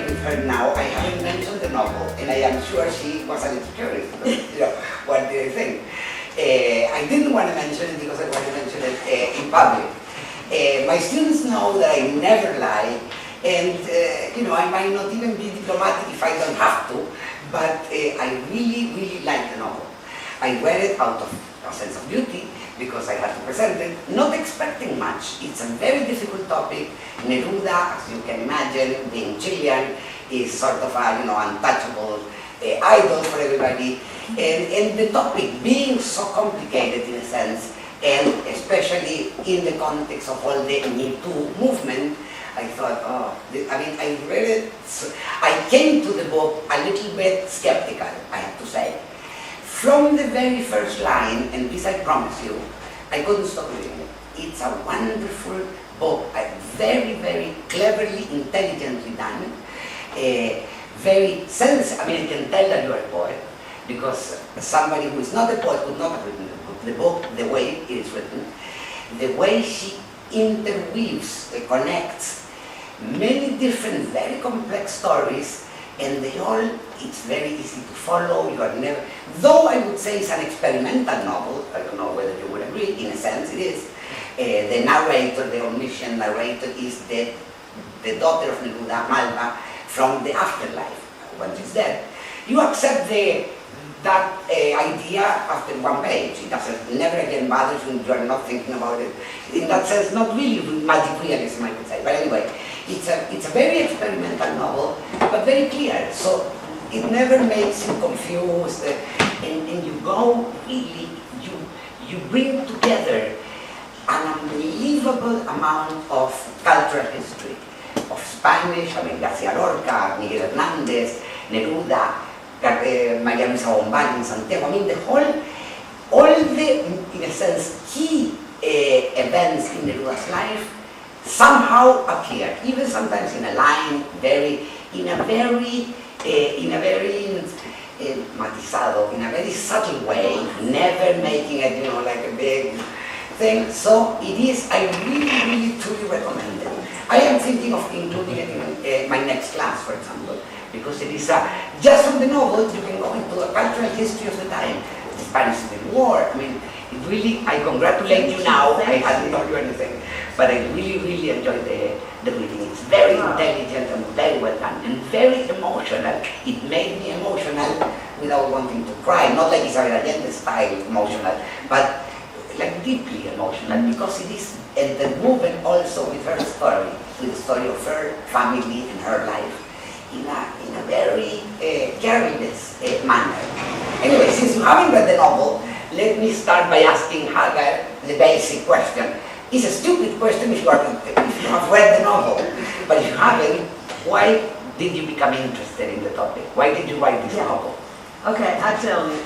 sharing with her now, I haven't mentioned the novel, and I am sure she was a little curious. What do you think? I didn't want to mention it because I want to mention it in public. My students know that I never lie, and I might not even be diplomatic if I don't have to, but I really, really like the novel. I read it out of a sense of duty, because I had to present it, not expecting much. It's a very difficult topic. Neruda, as you can imagine, being Chilean, is sort of a untouchable idol for everybody. And the topic being so complicated in a sense, and especially in the context of all the Me Too movement, I thought, I read it. I came to the book a little bit skeptical, I have to say. From the very first line, and this I promise you, I couldn't stop reading it. It's a wonderful book, very, very cleverly, intelligently done, very sensitive. I mean, I can tell that you are a poet, because somebody who is not a poet could not have written the book the way it is written, the way she interweaves, connects many different, very complex stories, and it's very easy to follow. You are never, though I would say it's an experimental novel, I don't know whether you would agree, in a sense it is. The narrator, the omniscient narrator, is the daughter of Neruda, Malva, from the afterlife, when she's dead. You accept that idea after one page. It doesn't, never again bothers you, you are not thinking about it. In that sense, not really magic realism, I would say. But anyway, it's a very experimental novel, but very clear. So it never makes you confused, and you go really, you bring together an unbelievable amount of cultural history, of Spanish, García Lorca, Miguel Hernández, Neruda, María Luisa Bombal in Santiago. All the, in a sense, key events in Neruda's life somehow appear, even sometimes in a line, in a very matizado, in a very subtle way, never making it, like a big thing. So it is, I really, really, truly recommend it. I am thinking of including it in my next class, for example, because it is, just from the novel, you can go into the cultural history of the time, the Spanish Civil War. It really, I congratulate you now, I hadn't told you anything, but I really, really enjoyed the reading. It's very intelligent and very well done, and very emotional. It made me emotional without wanting to cry, not like Isabel Allende style emotional, but like deeply emotional, because it is, and the movement also with her story, with the story of her family and her life, in a very careless manner. Anyway, since you haven't read the novel, let me start by asking Hagar the basic question. It's a stupid question if you have read the novel, but if you haven't, why did you become interested in the topic? Why did you write this novel? Okay, I'll tell you.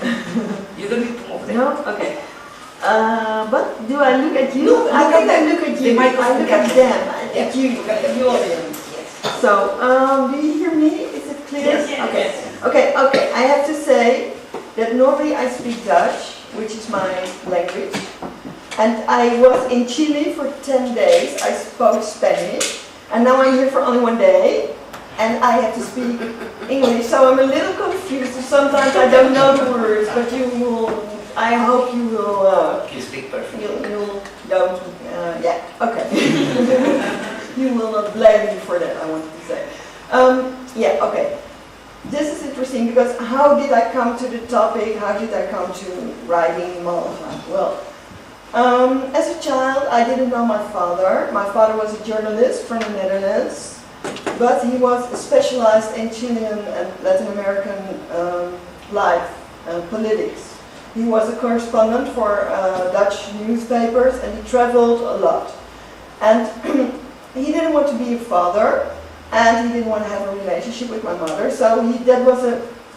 You don't need to move there. No? Okay. But do I look at you? No, I think I look at you. I look at them. Yes. At you, the audience. Yes. So, do you hear me? Is it clear? Yes. Okay. Okay. I have to say that normally I speak Dutch, which is my language. And I was in Chile for 10 days. I spoke Spanish. And now I'm here for only 1 day. And I have to speak English. So I'm a little confused. Sometimes I don't know the words, but you will, I hope you will. You speak perfectly. You don't, yeah, okay. You will not blame me for that, I wanted to say. Yeah, okay. This is interesting because how did I come to the topic? How did I come to writing Malva? Well, as a child, I didn't know my father. My father was a journalist from the Netherlands, but he was specialized in Chilean and Latin American life and politics. He was a correspondent for Dutch newspapers, and he traveled a lot. And he didn't want to be a father, and he didn't want to have a relationship with my mother, so that was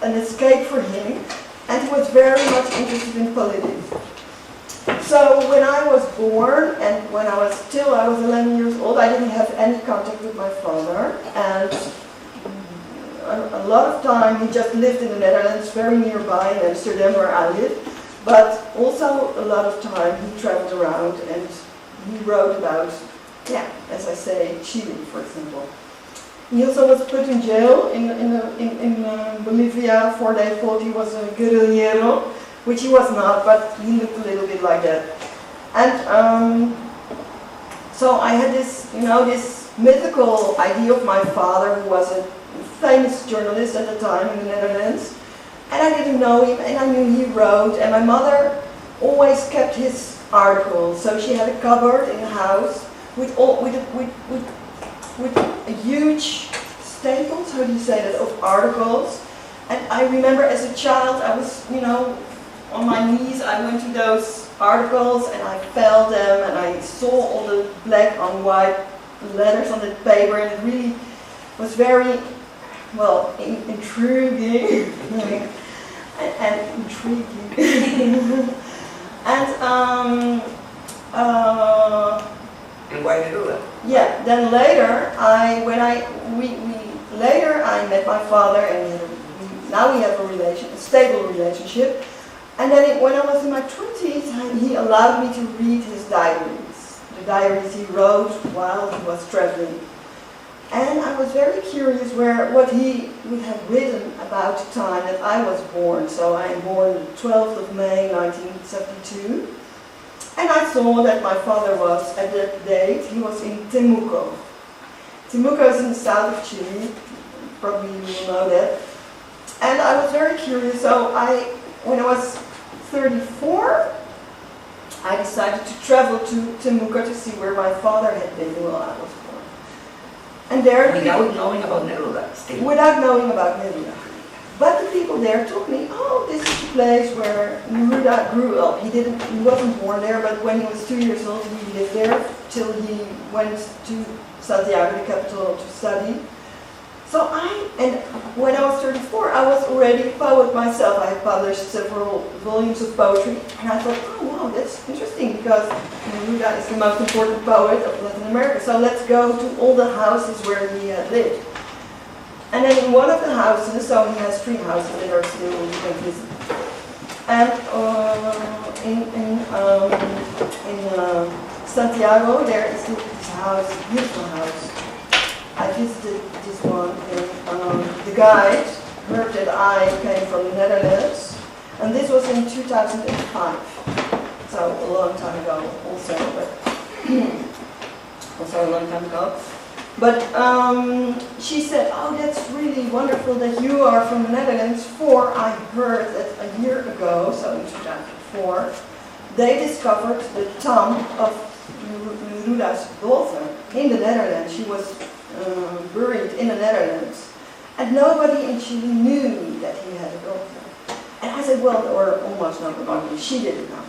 an escape for him, and he was very much interested in politics. So when I was born, and when I was 11 years old, I didn't have any contact with my father, and a lot of time he just lived in the Netherlands, very nearby in Amsterdam where I live, but also a lot of time he traveled around and he wrote about, yeah, as I say, Chile, for example. He also was put in jail in Bolivia for they thought he was a guerrillero, which he was not, but he looked a little bit like that. And so I had this, this mythical idea of my father, who was a famous journalist at the time in the Netherlands. And I didn't know him, and I knew he wrote, and my mother always kept his articles. So she had a cupboard in the house with a huge staples, how do you say that, of articles. And I remember as a child, I was, on my knees, I went to those articles and I felt them and I saw all the black on white letters on the paper, and it really was very, well, intriguing and intriguing. And why did you do that? Yeah. Then later, later I met my father, and now we have a stable relationship. And then when I was in my 20s, he allowed me to read his diaries, the diaries he wrote while he was traveling. And I was very curious what he would have written about the time that I was born. So I am born the 12th of May 1972. And I saw that my father was, at that date, he was in Temuco. Temuco is in the south of Chile, probably you will know that. And I was very curious, so when I was 34, I decided to travel to Temuco to see where my father had been while I was born. And there, without knowing about Neruda, still. Without knowing about Neruda. But the people there told me, oh, this is the place where Neruda grew up. He wasn't born there, but when he was 2 years old, he lived there till he went to Santiago, the capital, to study. So when I was 34, I was already a poet myself. I had published several volumes of poetry, and I thought, oh wow, that's interesting, because Neruda is the most important poet of Latin America. So let's go to all the houses where he had lived. And then in one of the houses, so he has 3 houses that are still you can visit. And in Santiago, there is this house, beautiful house. I visited this one, and the guide heard that I came from the Netherlands, and this was in 2005, so a long time ago also, but also a long time ago. But she said, oh, that's really wonderful that you are from the Netherlands, for I heard that a year ago, so in 2004, they discovered the tomb of Neruda's daughter in the Netherlands. She was buried in the Netherlands, and nobody in Chile knew that he had a daughter. And I said, well, or almost nobody, she didn't know.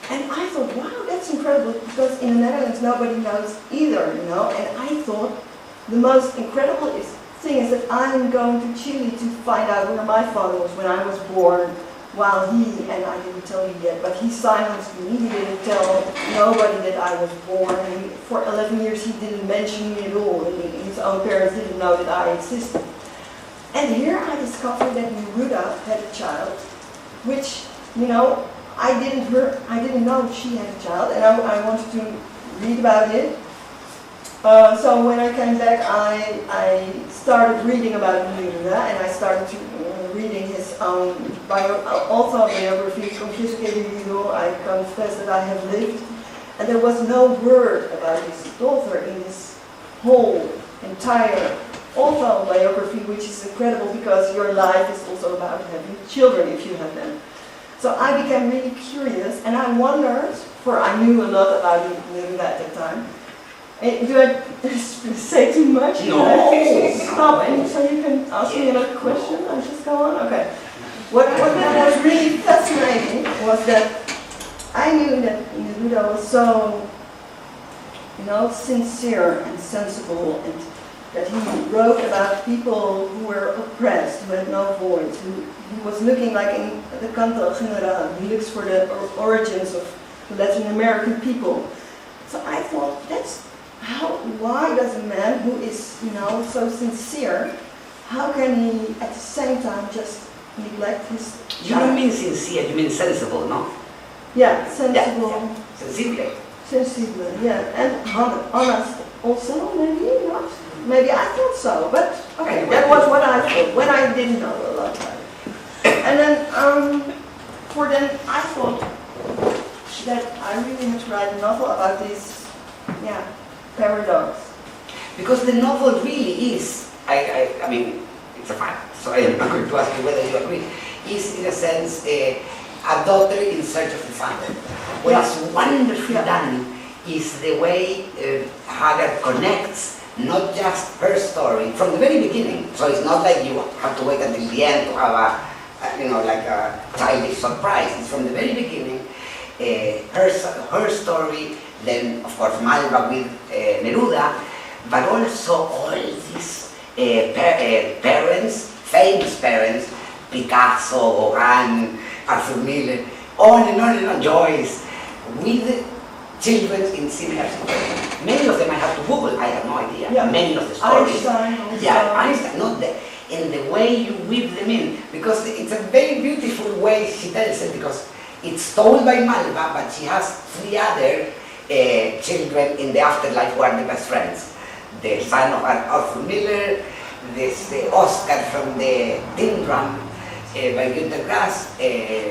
And I thought, wow, that's incredible, because in the Netherlands nobody knows either, and I thought the most incredible thing is that I'm going to Chile to find out where my father was when I was born, while and I didn't tell you yet, but he silenced me. He didn't tell nobody that I was born. And for 11 years he didn't mention me at all. His own parents didn't know that I existed. And here I discovered that Neruda had a child, which, I didn't know she had a child, and I wanted to read about it. So when I came back, I started reading about Neruda, and I started reading his own autobiography, Confisque Vivido. I confess that I have lived, and there was no word about his daughter in this whole entire autobiography, which is incredible, because your life is also about having children if you have them. So I became really curious, and I wondered, for I knew a lot about Neruda at that time. Do I say too much? No. Stop, and so you can ask me another question. I just go on. Okay. What was really fascinating was that I knew that Neruda was so, sincere and sensible, and that he wrote about people who were oppressed, who had no voice, who he was looking, like in the Canto General, he looks for the origins of Latin American people. So I thought, why does a man who is, so sincere, how can he at the same time just neglect his child? You don't mean sincere, you mean sensible, no? Yeah, sensible. Yeah. Sensible. Sensible, yeah, and honest. Also, maybe not. Maybe I thought so, but okay, that was what I thought when I didn't know a lot about it. And then, for then, I thought that I really had to write a novel about this, paradox. Because the novel really is, I mean, it's a fact, so I'm not going to ask you whether you agree, is in a sense a daughter in search of the father. What is wonderfully done is the way Hagar connects not just her story from the very beginning. So it's not like you have to wait until the end to have like a childish surprise. It's from the very beginning, her story, then of course Malva with Neruda, but also all these parents, famous parents, Picasso, Gauguin, Arthur Miller, on and on and on, Joyce, with children in similar situations. Many of them I have to Google, I have no idea. Yeah. Many of the stories. Einstein, not in the way you weave them in, because it's a very beautiful way she tells it, because it's told by Malva, but she has 3 other children in the afterlife who are the best friends. The son of Arthur Miller, this Oscar from the Tin Drum by Günter Grass,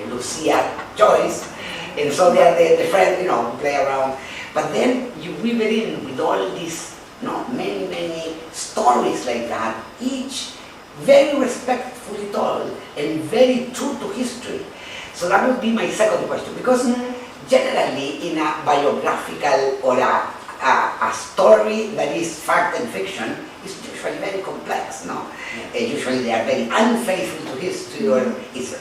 Lucia Joyce, and so they are the friends, play around. But then you weave it in with all these, many stories like that, each very respectfully told and very true to history. So that would be my second question, because generally in a biographical or a story that is fact and fiction is usually very complex, no? Usually they are very unfaithful to history, or it's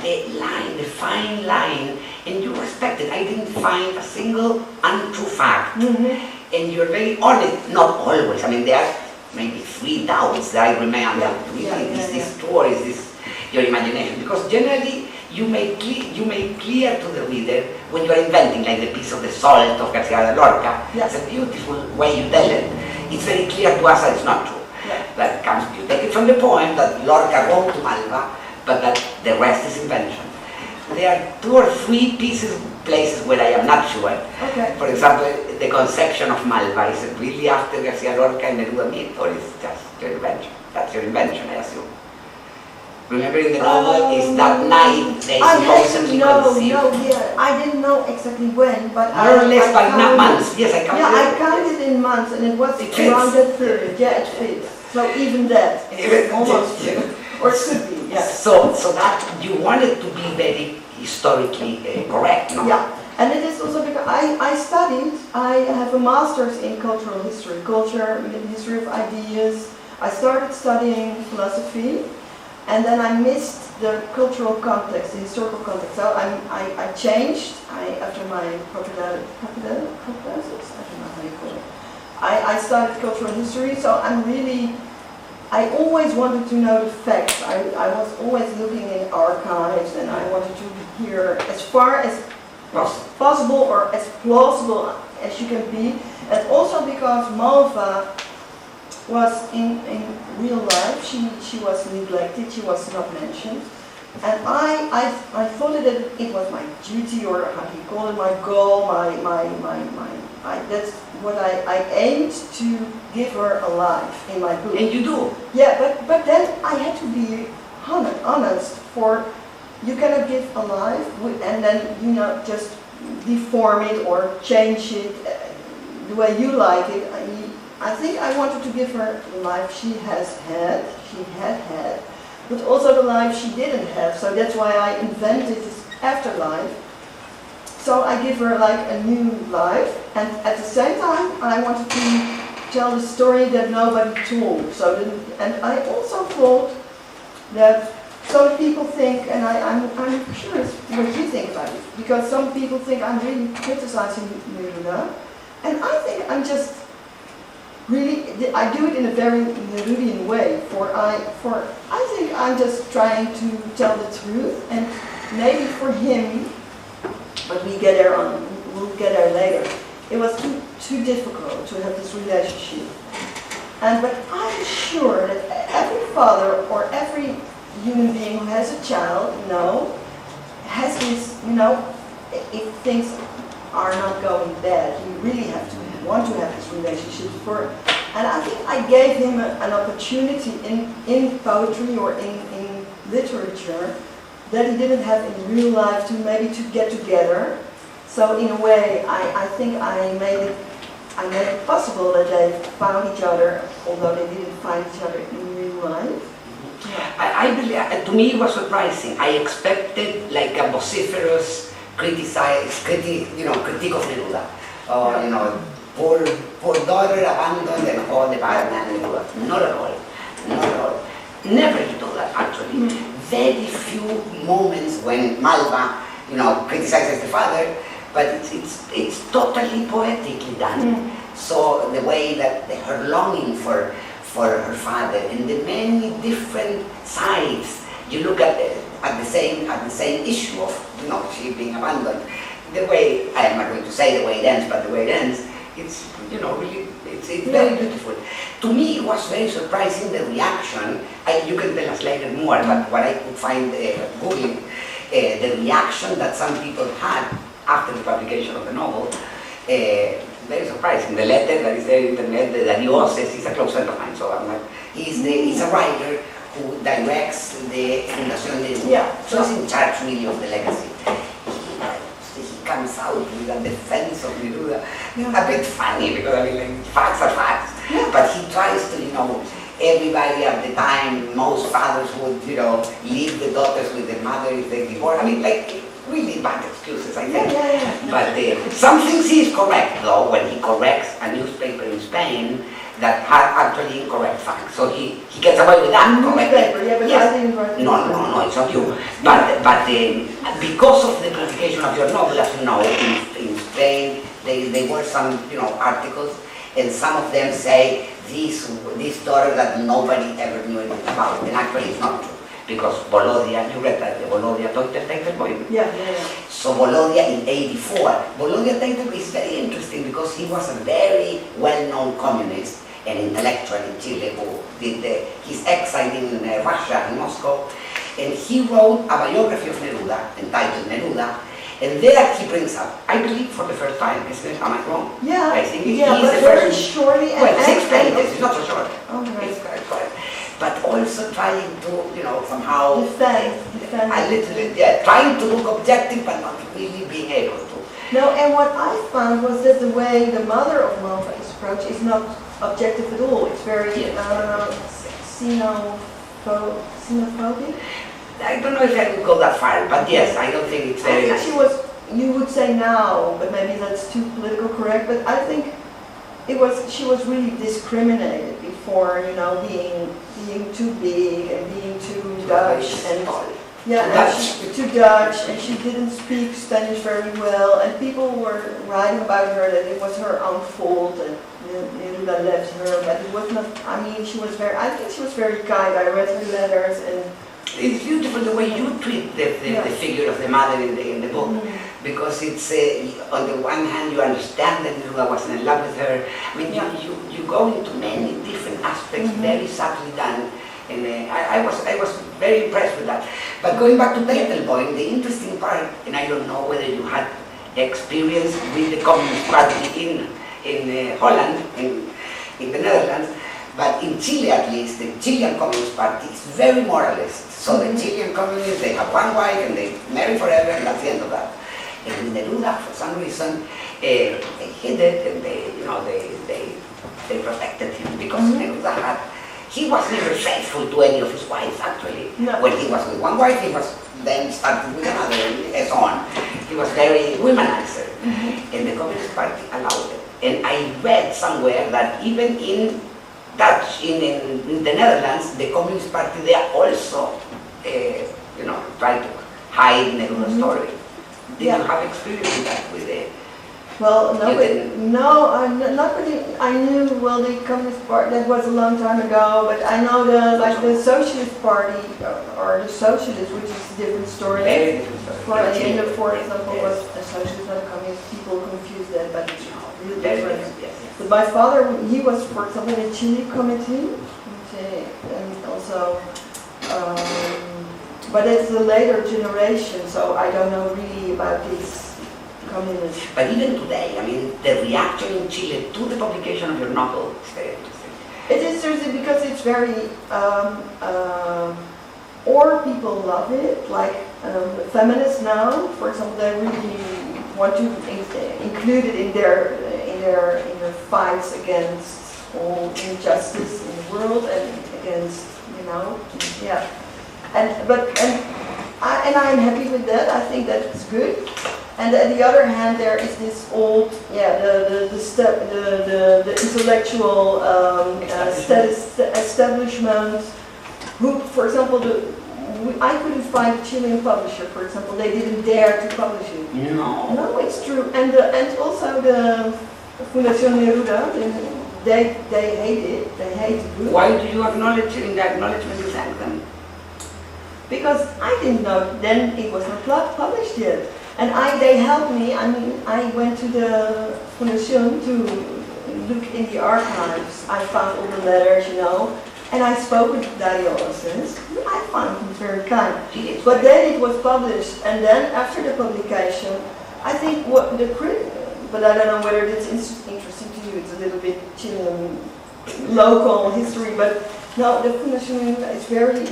the fine line, and you respect it. I didn't find a single untrue fact, and you're very honest, not always. I mean, there are maybe 3 doubts that I remain on. Is this true, or is this your imagination? Because generally you make clear to the reader when you are inventing, like the piece of the salt of Garcia Lorca. It's a beautiful way you tell it. It's very clear to us that it's not true. That comes, you take it from the poem that Lorca wrote to Malva, but that the rest is invention. There are 2 or 3 places where I am not sure. Okay. For example, the conception of Malva, is it really after Garcia Lorca and Neruda meet, or is it just your invention? That's your invention, I assume. Remember in the novel, is that night they supposedly conceived? I didn't know exactly when, but more or less by months. Yes, I counted. Yeah, I counted in months, and it was around that period. Yeah, it fits. So even that, almost, or it should be. Yeah. So that you wanted to be very historically correct, no? Yeah, and it is also because I have a master's in cultural history, history of ideas. I started studying philosophy, and then I missed the cultural context, the historical context. So I changed after my propedeutic, I don't know how you call it. I studied cultural history, so I always wanted to know the facts. I was always looking in archives, and I wanted to hear as far as possible or as plausible as you can be. And also because Malva was in real life, she was neglected, she was not mentioned. And I thought that it was my duty, or how do you call it, my goal, that's what I aimed to give her a life in my book. And you do. Yeah, but then I had to be honest, for you cannot give a life and then, just deform it or change it the way you like it. I think I wanted to give her the life she had had, but also the life she didn't have. So that's why I invented this afterlife. So I give her like a new life, and at the same time I wanted to tell the story that nobody told. And I also thought that some people think, and I'm curious what you think about it, because some people think I'm really criticizing Neruda, and I think I'm just I do it in a very Nerudian way. I think I'm just trying to tell the truth, and maybe for him, but we'll get there later. It was too difficult to have this relationship. But I'm sure that every father or every human being who has a child, has this, if things are not going bad, you really have to want to have this relationship and I think I gave him an opportunity in poetry or in literature that he didn't have in real life to maybe to get together. So in a way, I think I made it possible that they found each other, although they didn't find each other in real life. I believe, to me it was surprising. I expected like a vociferous critique of Neruda. Poor daughter abandoned and all the bad man Neruda. Not at all. Not at all. Never he do that actually. Very few moments when Malva, criticizes the father, but it's totally poetically done. So the way that her longing for her father and the many different sides. You look at the same issue of she being abandoned. The way I'm not going to say the way it ends, but the way it ends, it's really it's very beautiful. To me, it was very surprising the reaction. You can tell us later more, but what I could find Googling the reaction that some people had after the publication of the novel. Very surprising. The letter that is there in the internet, the Dioses, he's a close friend of mine, so I'm like, he's a writer who directs the Fundación Neruda. So he's in charge really of the legacy. He comes out with a defense of Neruda. A bit funny because facts are facts. But he tries to, everybody at the time, most fathers would, leave the daughters with their mother if they divorce. Really bad excuses, I think. But some things he is correct, though, when he corrects a newspaper in Spain that had actually incorrect facts. So he gets away with that, correctly. No, it's not you. But because of the publication of your novel, as you know, in Spain, there were some, articles, and some of them say this daughter that nobody ever knew anything about, and actually it's not true. Because Volodya, you read that, the Volodya title poem? Yeah. So Volodya in 84. Volodya title is very interesting because he was a very well-known communist and intellectual in Chile who did his exile in Russia, in Moscow. And he wrote a biography of Neruda, entitled Neruda. And there he brings up, I believe for the first time, isn't it? Am I wrong? Yeah, I think he's the very first. shortly. Well, 6 pages, it's not so short. Oh, right. It's correct. But also trying to, somehow defend. A little bit, trying to look objective, but not really being able to. No, and what I found was that the way the mother of Malva is approached is not objective at all. It's very xenophobic. I don't know if I would go that far, but yes, I don't think it's very nice. She was, you would say now, but maybe that's too political correct, but I think she was really discriminated before, being too big and being too Dutch and too Dutch, and she didn't speak Spanish very well, and people were writing about her that it was her own fault and Neruda left her, but it was not. I think she was very kind. I read her letters and. It's beautiful the way you treat the figure of the mother in the book, because it's on the one hand you understand that Neruda wasn't in love with her. You go into many different aspects, very subtly done, and I was very impressed with that. But going back to title point, the interesting part, and I don't know whether you had experience with the Communist Party in Holland, in the Netherlands. But in Chile, at least, the Chilean Communist Party is very moralist. So the Chilean communists, they have one wife and they marry forever, and that's the end of that. And in Neruda, for some reason, they hid it and they protected him because Neruda he was never faithful to any of his wives, actually. No. When he was with one wife, he was then started with another and so on. He was very womanizer, and the Communist Party allowed it. And I read somewhere that even in Dutch, in the Netherlands, the Communist Party, they are also, try to hide Neruda's story. Did you have experience with that? Well, not really. I knew, the Communist Party, that was a long time ago, but I know the Socialist Party, or the Socialists, which is a different story. Very different story. For Allende, for example, was a socialist, not a communist. People confuse that, but it's really different. Yes. But my father, he was, for example, in the Chile committee, and also, but it's a later generation, so I don't know really about these communism. But even today, I mean, the reaction in Chile to the publication of your novel is very interesting. It is interesting because it's very, or people love it, like feminists now, for example, they really want to include it in their fights against all injustice in the world and against, yeah. And I'm happy with that. I think that it's good. And on the other hand, there is this old, the intellectual establishment who, for example, I couldn't find a Chilean publisher, for example. They didn't dare to publish it. No, it's true. And also the Fundación Neruda, they hate it. They hate the book. Why do you acknowledge in the acknowledgement you thank them? Because I didn't know then it was not published yet. And they helped me. I mean, I went to the Fundación to look in the archives. I found all the letters, and I spoke with Dario Osses. I found him very kind. But then it was published, and then after the publication, I think but I don't know whether it's interesting to you. It's a little bit Chilean local history, but no, the Fundación is very.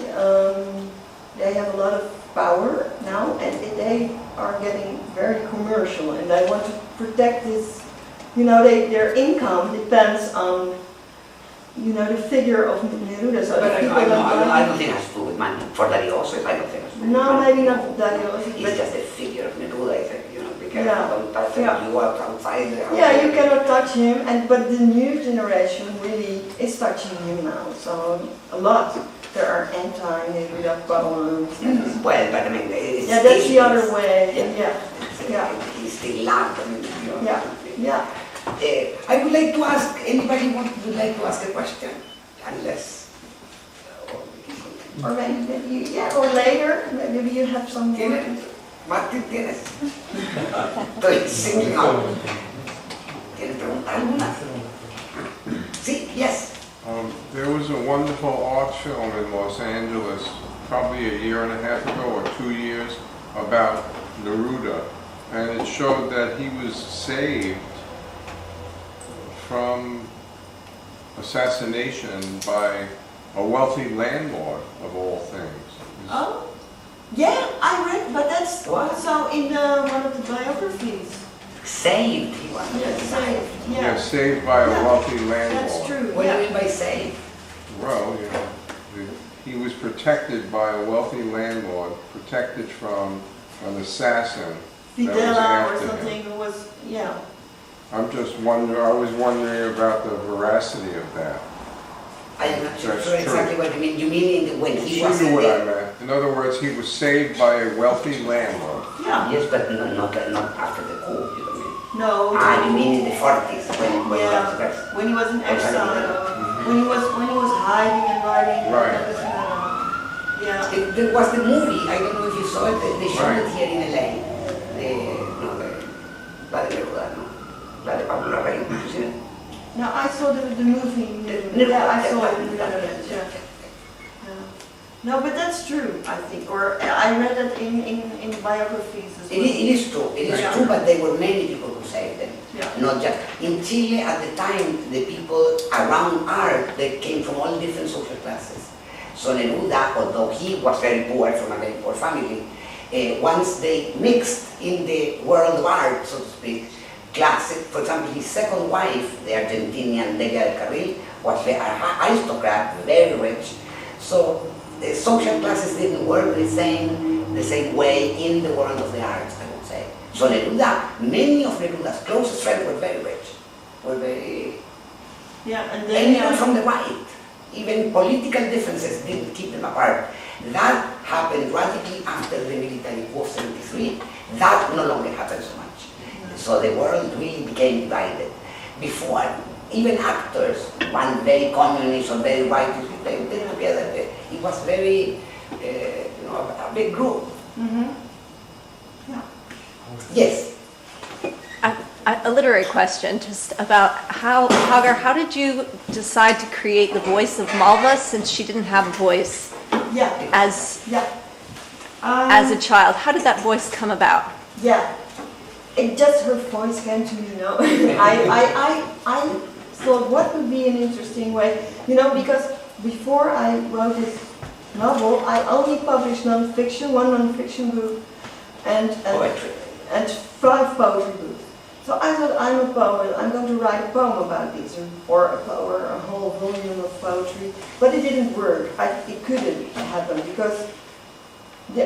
They have a lot of power now, and they are getting very commercial, and they want to protect this. Their income depends on, the figure of Neruda. So but I don't think it has to do with money. For Dario Osses, I don't think it has to do with no, money. maybe not Dario Osses. It's just the figure of Neruda, I think, because don't touch him, Yeah. you are outside. Yeah, you cannot touch him, but the new generation really is touching him now. So a lot. There are anti-Neruda poems. Well, but I mean, it's that's the other way. Yeah. He's still loved. Yeah. I would like to ask, anybody would like to ask a question? Unless... Or maybe, or later, maybe you have some more. Martín, ¿tienes? Estoy singling out. ¿Tienes pregunta alguna? Sí, yes. There was a wonderful art film in Los Angeles, probably a year and a half ago or 2 years, about Neruda, and it showed that he was saved from assassination by a wealthy landlord, of all things. Oh, yeah, I read, but that's also in one of the biographies. Saved, he was. Yes, saved. Yeah, saved by a wealthy landlord. That's true. What do you mean by saved? Well, he was protected by a wealthy landlord, protected from an assassin that was Fidela or after something him. was, I was wondering about the veracity of that. I am not sure That's exactly true. what you mean. You mean when he was You in knew what the... I meant. In other words, he was saved by a wealthy landlord. yeah. Yes, but not after the coup, you don't mean? No. You mean in the 40s when he was arrested. When he was in exile, when he was hiding and writing. Right. That was, There was the movie, I don't know if you saw it, they showed Right. it here in LA. La de Neruda, no? La de Pablo Neruda, ¿sí? No, I saw the movie. Yeah, I saw it in the Netherlands. Yeah. No, but that's true, I think. Or I read that in biographies as well. It is true. It is true, but there were many people who saved them. Yeah. Not just in Chile at the time. The people around art they came from all different social classes. So Neruda, although he was very poor from a very poor family, once they mixed in the world of art, so to speak, classic. For example, his second wife, the Argentinian Delia del Carril, was an aristocrat, very rich. So the social classes didn't work the same way in the world of the arts, I would say. So Neruda, many of Neruda's closest friends were very rich, and even from the right. Even political differences didn't keep them apart. That happened radically after the military coup of '73. That no longer happens so much. So the world really became divided. Before, even actors, one very communist or very righteous, they did together. It was very, a big group. Mm-hmm. Yeah. Yes. A literary question, just about Hagar, how did you decide to create the voice of Malva since she didn't have a voice as a child? How did that voice come about? Yeah. it just her voice came to me, you know. I thought what would be an interesting way, you know, because before I wrote this novel, I only published non-fiction, one non-fiction book, and Poetry. and 5 poetry books. So I thought, I'm a poet, I'm going to write a poem about this, or a whole volume of poetry. But it didn't work. It couldn't happen because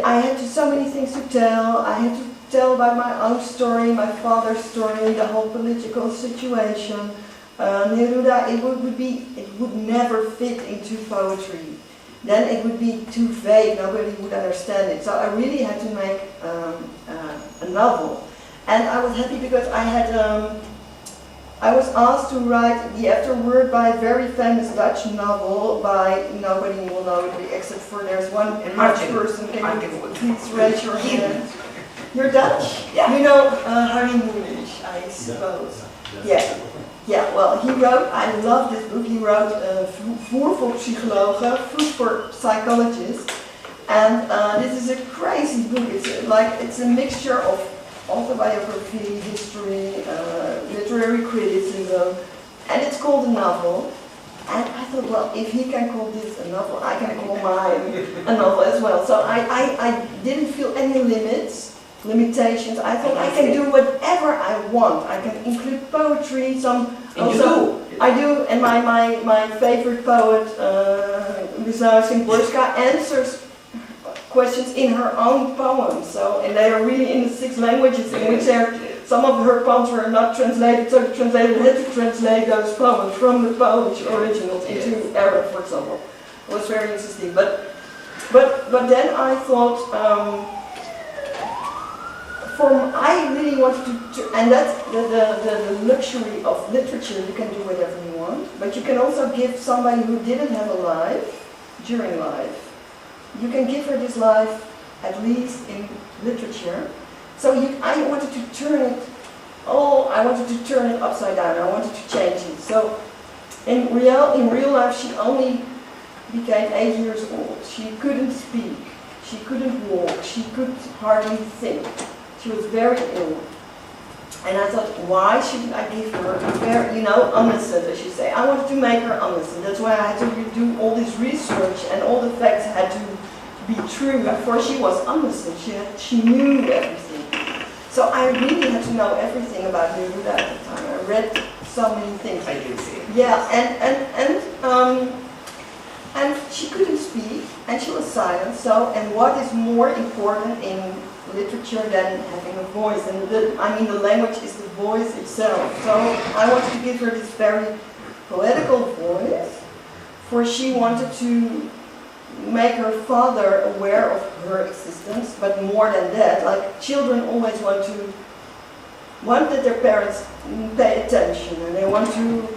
I had so many things to tell. I had to tell about my own story, my father's story, the whole political situation. Neruda, it would never fit into poetry. Then it would be too vague, nobody would understand it. So I really had to make a novel. And I was happy because I was asked to write the afterword by a very famous Dutch novel by, nobody will know it except for there's one Dutch person. Can you please raise your hand? You're Dutch? Yeah. You know Harry Mulisch, I suppose. Yeah. Yeah, well, he wrote, I love this book, he wrote Voer voor Psychologen, Food for Psychologists. And this is a crazy book. It's a mixture of autobiography, history, literary criticism, and it's called a novel. And I thought, well, if he can call this a novel, I can call mine a novel as well. So I didn't feel any limitations. I thought I can do whatever I want. I can include poetry, I do, and my favorite poet, Wisława Szymborska, answers questions in her own poems. So, and they are really in the 6 languages in which some of her poems were not translated, so the translator had to translate those poems from the Polish originals into Arab, for example. It was very interesting. But then I thought, I really wanted to, and that's the luxury of literature. You can do whatever you want, but you can also give somebody who didn't have a life, during life, you can give her this life, at least in literature. So I wanted to turn it upside down. I wanted to change it. So in real life, she only became 8 years old. She couldn't speak. She couldn't walk. She could hardly think. She was very ill. And I thought, why shouldn't I give her a very, innocent, as you say. I wanted to make her innocent. That's why I had to do all this research, and all the facts had to be true. Before she was innocent, she knew everything. So I really had to know everything about Neruda at the time. I read so many things. I can see it. Yeah, and she couldn't speak, and she was silent. So, and what is more important in literature than having a voice? And the language is the voice itself. So I wanted to give her this very poetical voice, for she wanted to make her father aware of her existence, but more than that, like children always want that their parents pay attention, and they want to,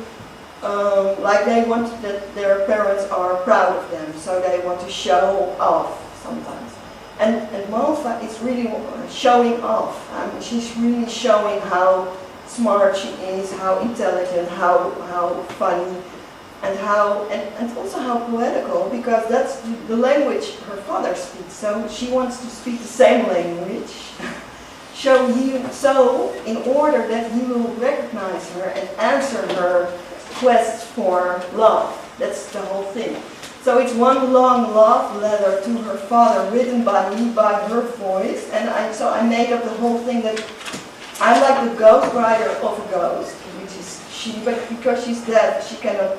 they want that their parents are proud of them, so they want to show off sometimes. And Malva is really showing off. She's really showing how smart she is, how intelligent, how funny, and also how poetical, because that's the language her father speaks. So she wants to speak the same language. So in order that he will recognize her and answer her quest for love. That's the whole thing. So it's one long love letter to her father, written by me, by her voice, and I made up the whole thing that I'm like the ghost writer of a ghost, which is she, but because she's dead, she cannot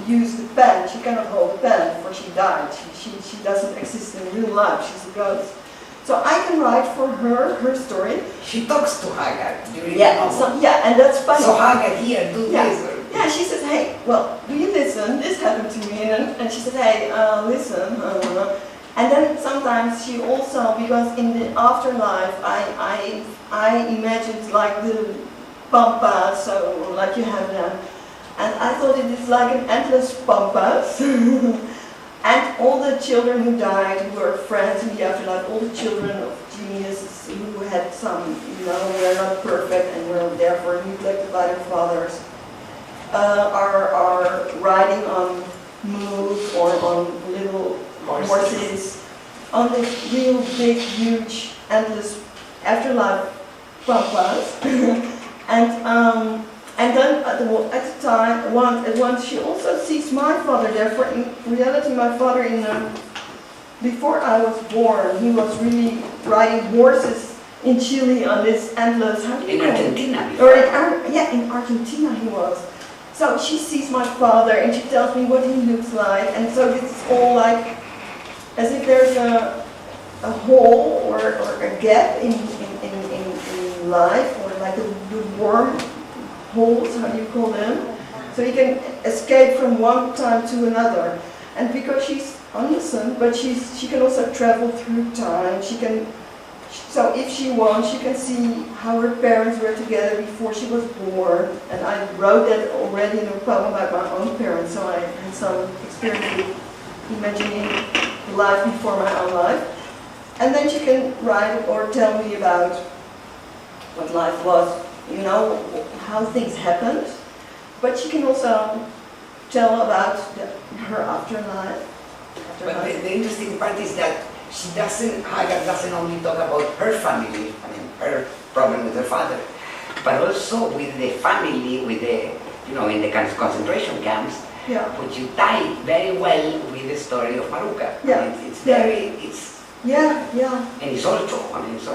use the pen, she cannot hold the pen, for she died. She doesn't exist in real life, she's a ghost. So I can write for her story. She talks to Hagar during the novel. And that's funny. So Hagar here, do this. Yeah, she says, hey, well, do you listen? This happened to me. And she said, hey, listen. And then sometimes she also, because in the afterlife, I imagined like the pampas, so like you have them. And I thought it is like an endless pampas. And all the children who died, who were friends in the afterlife, all the children of geniuses who had some, were not perfect and were therefore neglected by their fathers, are riding on mules or on little horses on this real big, huge, endless afterlife pampas. And then at the time, once she also sees my father there. For in reality, my father, before I was born, he was really riding horses in Chile on this endless. In Argentina. In Argentina he was. So she sees my father and she tells me what he looks like, and so it's all like as if there's a hole or a gap in life, or like the worm holes, how do you call them? So you can escape from one time to another. And because she's innocent, but she can also travel through time. So if she wants, she can see how her parents were together before she was born. And I wrote that already in a poem about my own parents, so I had some experience with imagining life before my own life. And then she can write or tell me about what life was, how things happened. But she can also tell about her afterlife. But the interesting part is that Hagar doesn't only talk about her family, her problem with her father, but also with the family, in the concentration camps, Yeah. which you tie very well with the story of Maruca. Yeah. Yeah. And it's all true.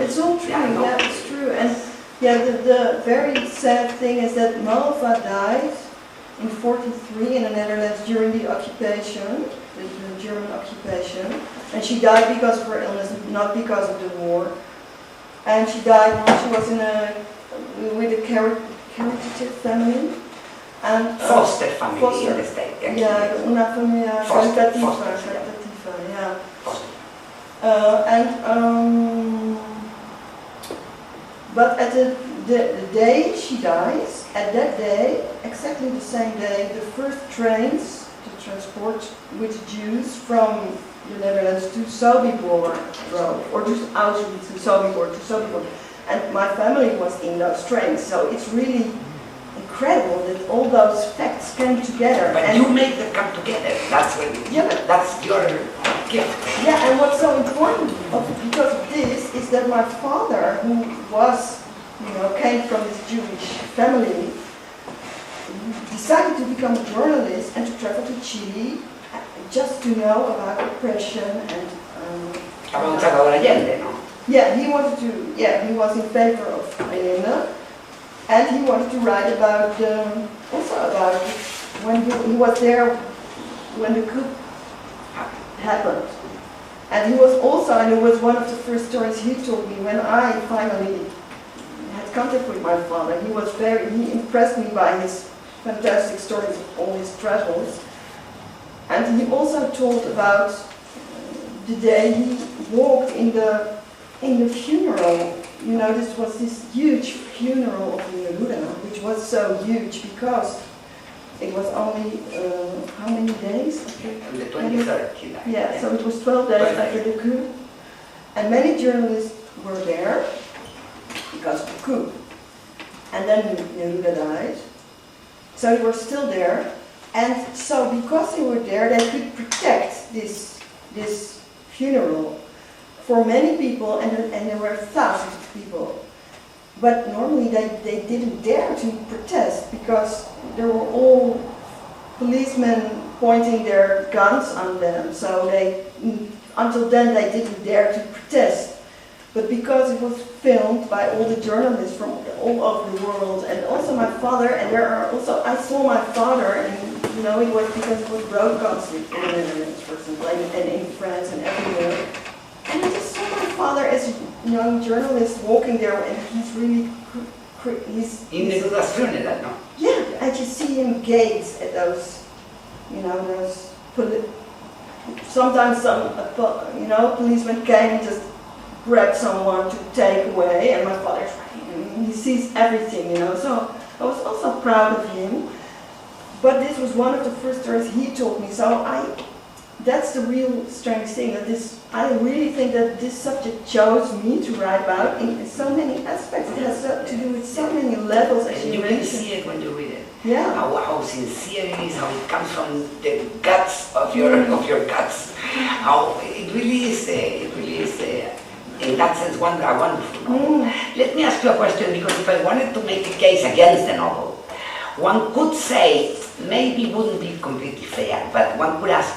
It's all true, it's true. And the very sad thing is that Malva died in 1943 in the Netherlands during the occupation, the German occupation. And she died because of her illness, not because of the war. And she died when she was with a caritative family. And, foster family in the state. Yeah, una familia caritativa, yeah. But at the day she dies, at that day, exactly the same day, the first trains to transport with Jews from the Netherlands to Sobibor road, or to Auschwitz, to Sobibor. And my family was in those trains, so it's really incredible that all those facts came together. But you make them come together. That's that's your gift. Yeah, and what's so important because of this is that my father, who was, came from this Jewish family, decided to become a journalist and to travel to Chile just to know about oppression and. About Salvador Allende, no? Yeah, he wanted to. Yeah, he was in favor of Allende, and he wanted to write about also about when he was there when the coup happened. And he was also, and it was one of the first stories he told me when I finally had contact with my father. He impressed me by his fantastic stories of all his travels. And he also told about the day he walked in the funeral. This was this huge funeral of Neruda, which was so huge because it was only, how many days? On the 23rd, he died. Yeah, so it was 12 days after the coup. And many journalists were there because of the coup. And then Neruda died. So they were still there. And so because they were there, they could protect this funeral for many people, and there were thousands of people. But normally they didn't dare to protest because there were all policemen pointing their guns on them. So until then they didn't dare to protest. But because it was filmed by all the journalists from all over the world, and also my father, and I saw my father, and it was because it was broadcasted in the Netherlands, for example, and in France and everywhere. And I just saw my father as a young journalist walking there, and he's really, in Neruda's funeral, no? Yeah, I just see him gaze at those, sometimes some, policemen came and just grabbed someone to take away, and my father's he sees everything, so I was also proud of him. But this was one of the first stories he told me, so that's the real strange thing, I really think that this subject chose me to write about in so many aspects. It has to do with so many levels, as and you can mentioned. see it when you read it. Yeah. How sincere it is, how it comes from the guts of your guts. How it really is in that sense, a wonderful novel. Let me ask you a question, because if I wanted to make a case against the novel, one could say, maybe it wouldn't be completely fair, but one could ask,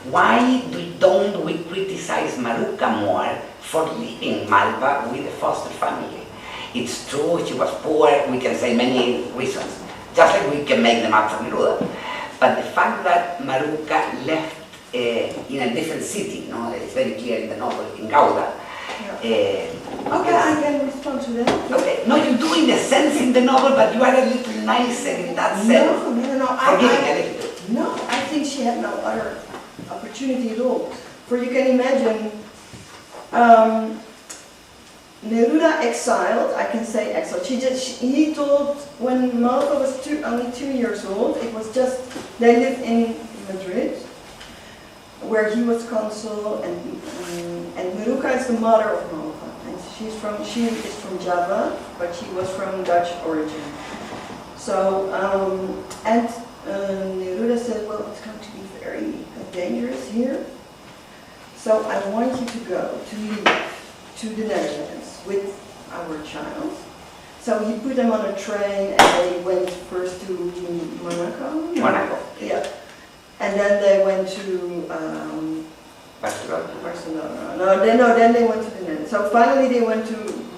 why don't we criticize Maruca more for leaving Malva with the foster family? It's true, she was poor, we can say many reasons, just like we can make them up for Neruda. But the fact that Maruca left in a different city, it's very clear in the novel, in Gouda. Okay, I can respond to that. Okay, no, you do in a sense in the novel, but you are a little nicer in that sense. No. Forgiving a little bit. No, I think she had no other opportunity at all. For you can imagine, Neruda exiled, I can say exiled. He told, when Malva was only 2 years old, it was just, they lived in Madrid, where he was consul, and Maruca is the mother of Malva. And she is from Java, but she was from Dutch origin. So, Neruda said, well, it's going to be very dangerous here. So I want you to leave to the Netherlands with our child. So he put them on a train, and they went first to Monaco. Yeah. And then they went to Barcelona. Then they went to the Netherlands. So finally they went to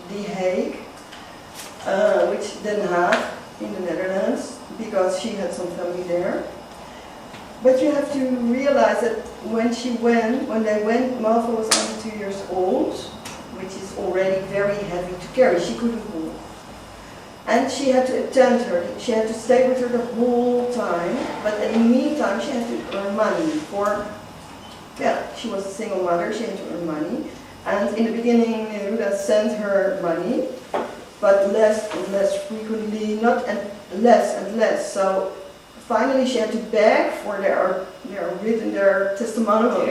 The Hague, which Den Haag in the Netherlands, because she had some family there. But you have to realize that when they went, Malva was only 2 years old, which is already very heavy to carry. She couldn't walk. And she had to attend her. She had to stay with her the whole time. But in the meantime, she had to earn money she was a single mother. She had to earn money. And in the beginning, Neruda sent her money, but less and less frequently, less and less. So finally, she had to beg for their testimonial.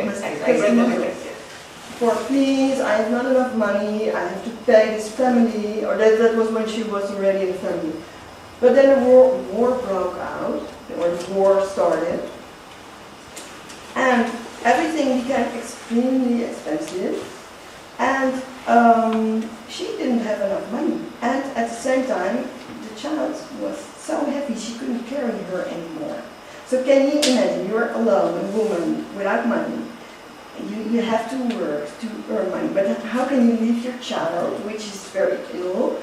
For please, I have not enough money, I have to pay this family, or that was when she was already in the family. But then the war broke out, or the war started, and everything became extremely expensive, and she didn't have enough money. And at the same time, the child was so heavy, she couldn't carry her anymore. So can you imagine, you're alone, a woman, without money. You have to work to earn money, but how can you leave your child, which is very ill,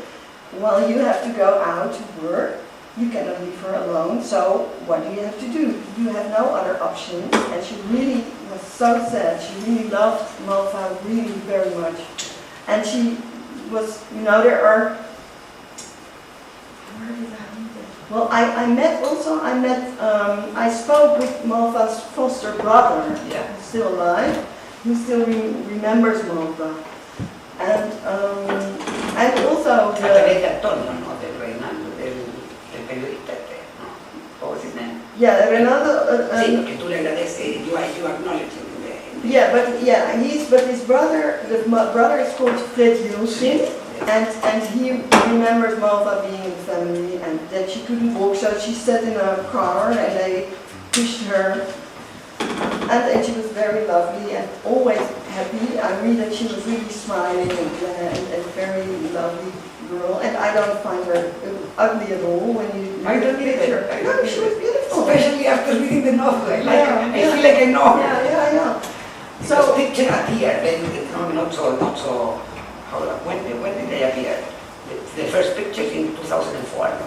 while you have to go out to work? You cannot leave her alone, so what do you have to do? You have no other options, and she really was so sad. She really loved Malva really very much. And she was, Well, I spoke with Malva's foster brother, who's still alive, who still remembers Malva. And also What was his name? Yeah, Renato. Sí, que tú le agradeces, you acknowledge him. But his brother, the brother is called Fred Yulshin. And he remembers Malva being in the family, and that she couldn't walk, so she sat in a car and they pushed her. And she was very lovely and always happy. I read that she was really smiling and glad and very lovely girl. And I don't find her ugly at all when you I don't picture her. No, she was beautiful. Especially after reading the novel. I feel like I know. Yeah. So picture appeared, not so. When did they appear? The first pictures in 2004, no?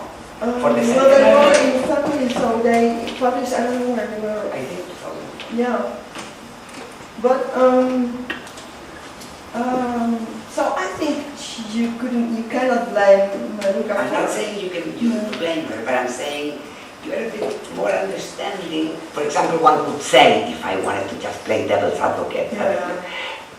For the well, they were in the family, so they published, I don't know where they were. I think 2004. Yeah. But, so I think you cannot blame Maruca. I'm not saying you can blame her, but I'm saying you are a bit more understanding. For example, one could say, if I wanted to just play devil's advocate,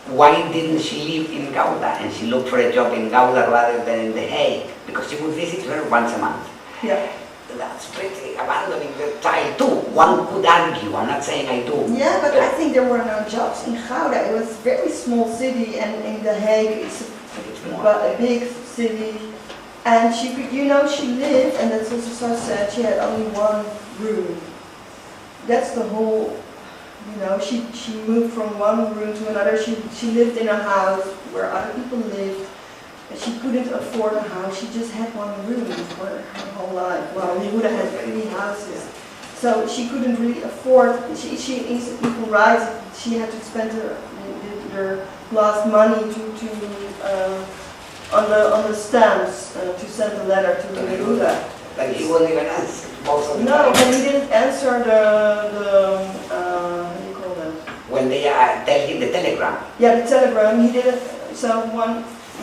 why didn't she live in Gouda and she looked for a job in Gouda rather than in The Hague? Because she would visit her once a month. Yeah. That's pretty abandoning the child too. One could argue, I'm not saying I do. Yeah, but I think there were no jobs in Gouda. It was a very small city, and in The Hague it's a big city. And she could, she lived, and that's also so sad, she had only one room. That's the whole You know, she moved from one room to another. She lived in a house where other people lived. And she couldn't afford a house. She just had one room for her whole life. Well, we would have had 3 houses. So she couldn't really afford. She even writes she had to spend her last money on the stamps to send a letter to Neruda. But he wouldn't even answer most of the No, time. and he didn't answer the what do you call that? When they tell him the telegram. Yeah, the telegram. He didn't. So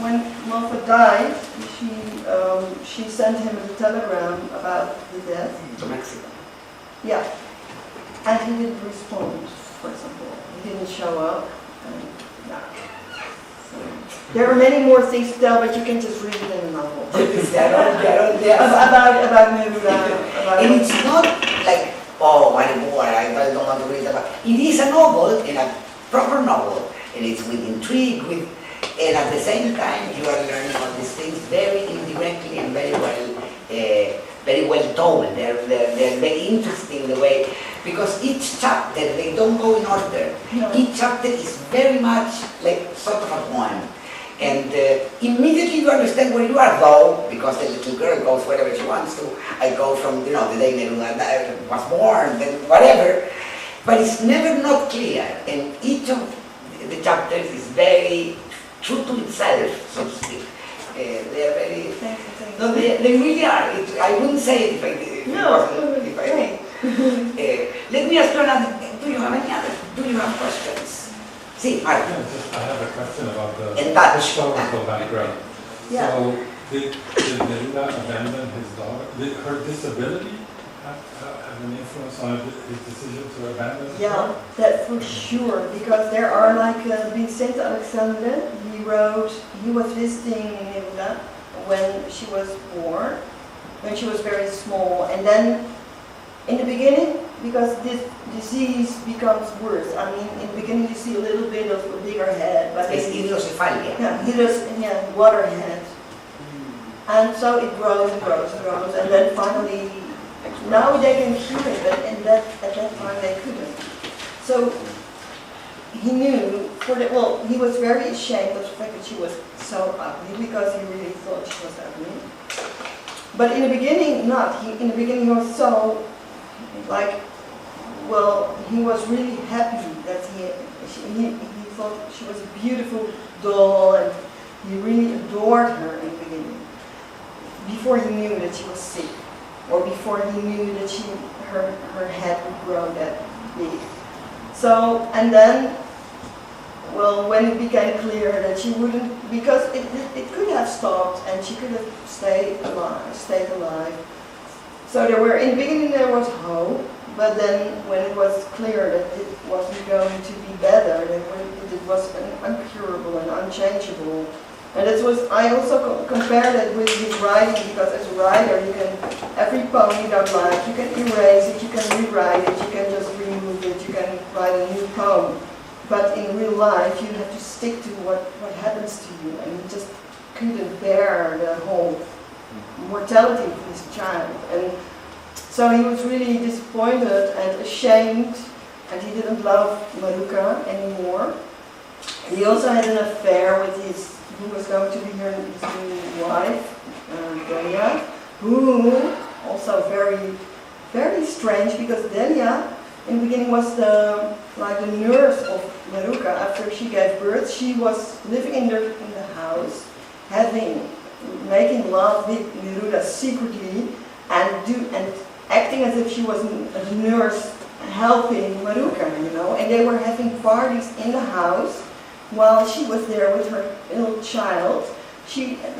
when Malva died, she sent him a telegram about the death. To Mexico. Yeah, and he didn't respond. For example, he didn't show up. And, yeah. So, there are many more things to tell, but you can just read it in a novel. About Neruda. And it's not like, oh, my boy, I don't want to read about. It is a novel, and a proper novel, and it's with intrigue, and at the same time you are learning all these things very indirectly and very well told. They're very interesting the way, because each chapter, they don't go in order. No. Each chapter is very much like sort of a poem. And immediately you understand where you are, though, because the little girl goes wherever she wants to. I go from, the day Neruda was born, then whatever. But it's never not clear. And each of the chapters is very true to itself, so to speak. They are very... No, they really are. I wouldn't say it if I did. Let me ask you another. Do you have questions? See, Mark. I have a question about the In Dutch. historical background. Yeah. So, did Neruda abandon his daughter? Did her disability have an influence on his decision to abandon his Yeah, daughter? that for sure, because there are like Vincent Alexander, he was visiting Neruda when she was born, when she was very small, and then in the beginning, because this disease becomes worse. I mean, in the beginning you see a little bit of a bigger head, but It's hydrocephalia. water head. And so it grows and grows and grows, and then finally, now they can cure it, but at that time they couldn't. So he knew, he was very ashamed of the fact that she was so ugly, because he really thought she was ugly. But in the beginning, not. In the beginning he was so, he was really happy that he thought she was a beautiful doll, and he really adored her in the beginning. Before he knew that she was sick, or before he knew that her head would grow that big. So, and then, when it became clear that she wouldn't, because it could have stopped and she could have stayed alive. So in the beginning there was hope, but then when it was clear that it wasn't going to be better, that it was incurable and unchangeable. And I also compared it with his writing, because as a writer, every poem you don't like, you can erase it, you can rewrite it, you can just remove it, you can write a new poem. But in real life, you have to stick to what happens to you, and he just couldn't bear the whole mortality of his child. And so he was really disappointed and ashamed, and he didn't love Maruka anymore. And he also had an affair with who was going to be his new wife, Delia, who also very, very strange, because Delia in the beginning was the nurse of Maruka. After she gave birth, she was living in the house, making love with Neruda secretly, and acting as if she was a nurse helping Maruka, and they were having parties in the house while she was there with her little child.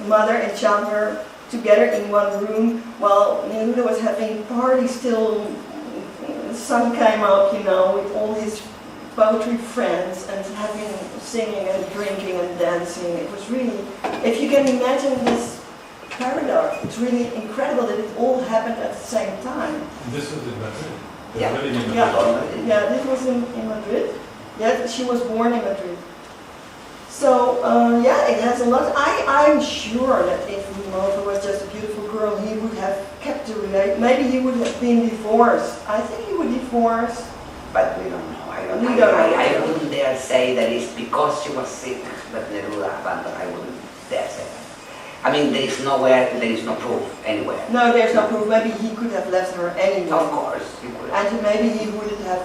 Mother and child were together in one room while Neruda was having parties till the sun came up, with all his poetry friends, and singing and drinking and dancing. It was really, if you can imagine this paradox, it's really incredible that it all happened at the same time. This was in Madrid. Yeah. Really in Madrid. Yeah, this was in Madrid. Yeah, she was born in Madrid. So, it has a lot. I'm sure that if Malva was just a beautiful girl, he would have kept the relationship. Maybe he would have been divorced. I think he would divorce. But we don't know. I We don't know. I wouldn't dare say that it's because she was sick that Neruda abandoned. I wouldn't dare say that. I mean, there is no proof anywhere. No, there's no proof. Maybe he could have left her anyway. Of course, he could have. And maybe he wouldn't have.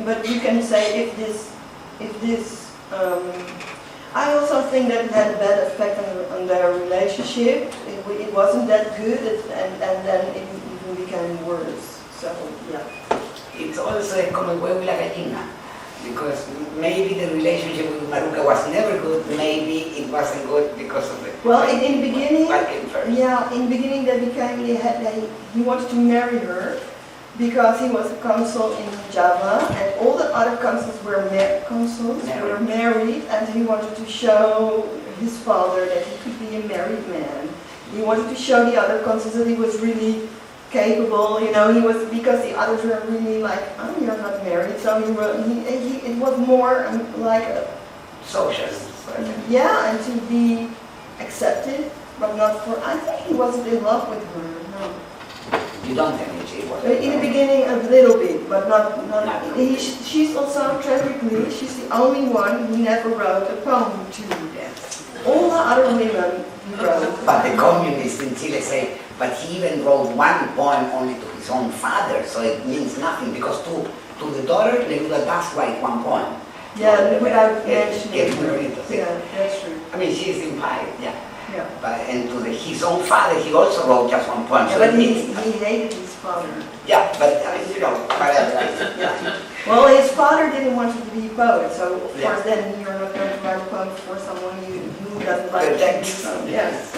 But you can say if this. I also think that it had a bad effect on their relationship. It wasn't that good, and then it even became worse. So yeah. It's also como el huevo y la gallina, because maybe the relationship with Maruca was never good. Maybe it wasn't good because of it. Well, in the beginning, what came first? yeah, in the beginning he wanted to marry her because he was a consul in Java, and all the other consuls were married, and he wanted to show his father that he could be a married man. He wanted to show the other consuls that he was really capable, he was, because the others were really like, oh, you're not married, so it was more like a Socialist. yeah, and to be accepted, but not for, I think he wasn't in love with her, no. You don't think she was? In the beginning a little bit, but not she's also tragically, she's the only one who never wrote a poem to. Yes. All the other women he wrote. But the communists in Chile say, but he even wrote one poem only to his own father, so it means nothing, because to the daughter, Neruda does write one poem. Yeah, without mentioning her. Yeah, Yeah, that's true. I mean, she is implied, yeah. Yeah. But, and to his own father, he also wrote just one poem. Yeah, So but it he means, hated his father. yeah, but I mean, whatever. Yeah. Well, his father didn't want him to be a poet, so of Yeah. course then you're not going to write a poem for someone who doesn't like Reject. it. Yes.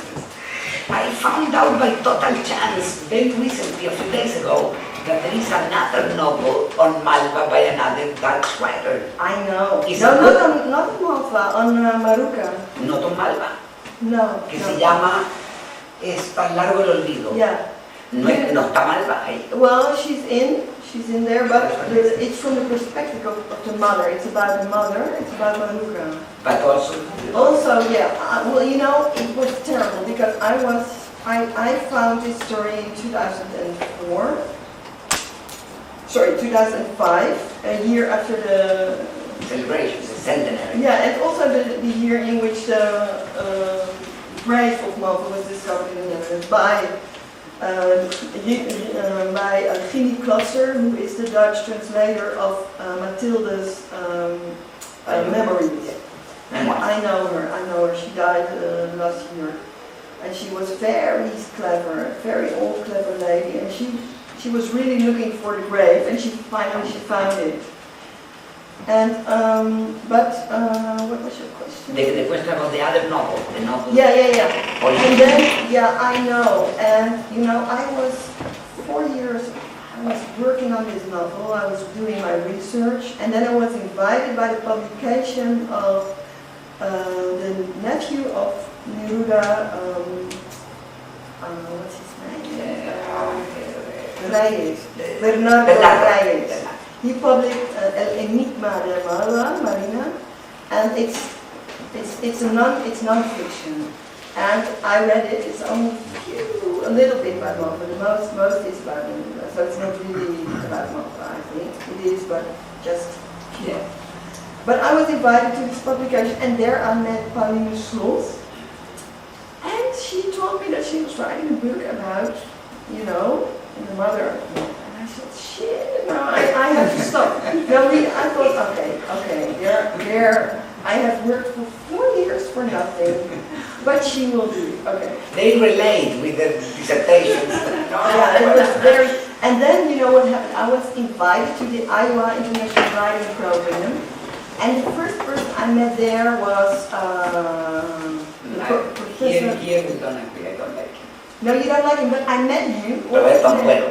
I found out by total chance, very recently, a few days ago, that there is another novel on Malva by another Dutch writer. I know. Is No, it not on Malva, on Maruca. Not on Malva, No. que no. se llama Es tan largo el olvido. Yeah. No está Malva ahí. Well, she's in there, but it's from the perspective of the mother. It's about the mother, it's about Maruca. But also, Also, yeah, well, it was terrible because I found this story in 2004. Sorry, 2005, a year after the celebrations, the centenary. yeah, and also the year in which the grave of Malva was discovered in the Netherlands by Ginny Klosser, who is the Dutch translator of Mathilde's memories. And I know her. She died last year, and she was very clever, very old, clever lady, and she was really looking for the grave, and she finally found it. And what was your question? The question about the other novel, the novel. Yeah. Or And then, yeah, I know. And, I was 4 years, I was working on this novel, I was doing my research, and then I was invited by the publication of the nephew of Neruda, what's his name? Reyes, Bernardo Reyes. He published El Enigma de Malva, Marina, and it's non-fiction. And I read it. It's only a little bit about Malva. The most is about Neruda, so it's not really about Malva. I think it is, but just yeah. But I was invited to this publication, and there I met Pauline Schloss, and she told me that she was writing a book about, the mother. I said, shit, no, I have to stop. No, I thought, okay, there, I have worked for 4 years for nothing, but she will do it, okay. They relate with the dissertations. Yeah, it was very, and then, what happened? I was invited to the Iowa International Writing Program, and the first person I met there was Professor. Here we don't agree, I don't like him. No, you don't like him, but I met him. Roberto Ampuero.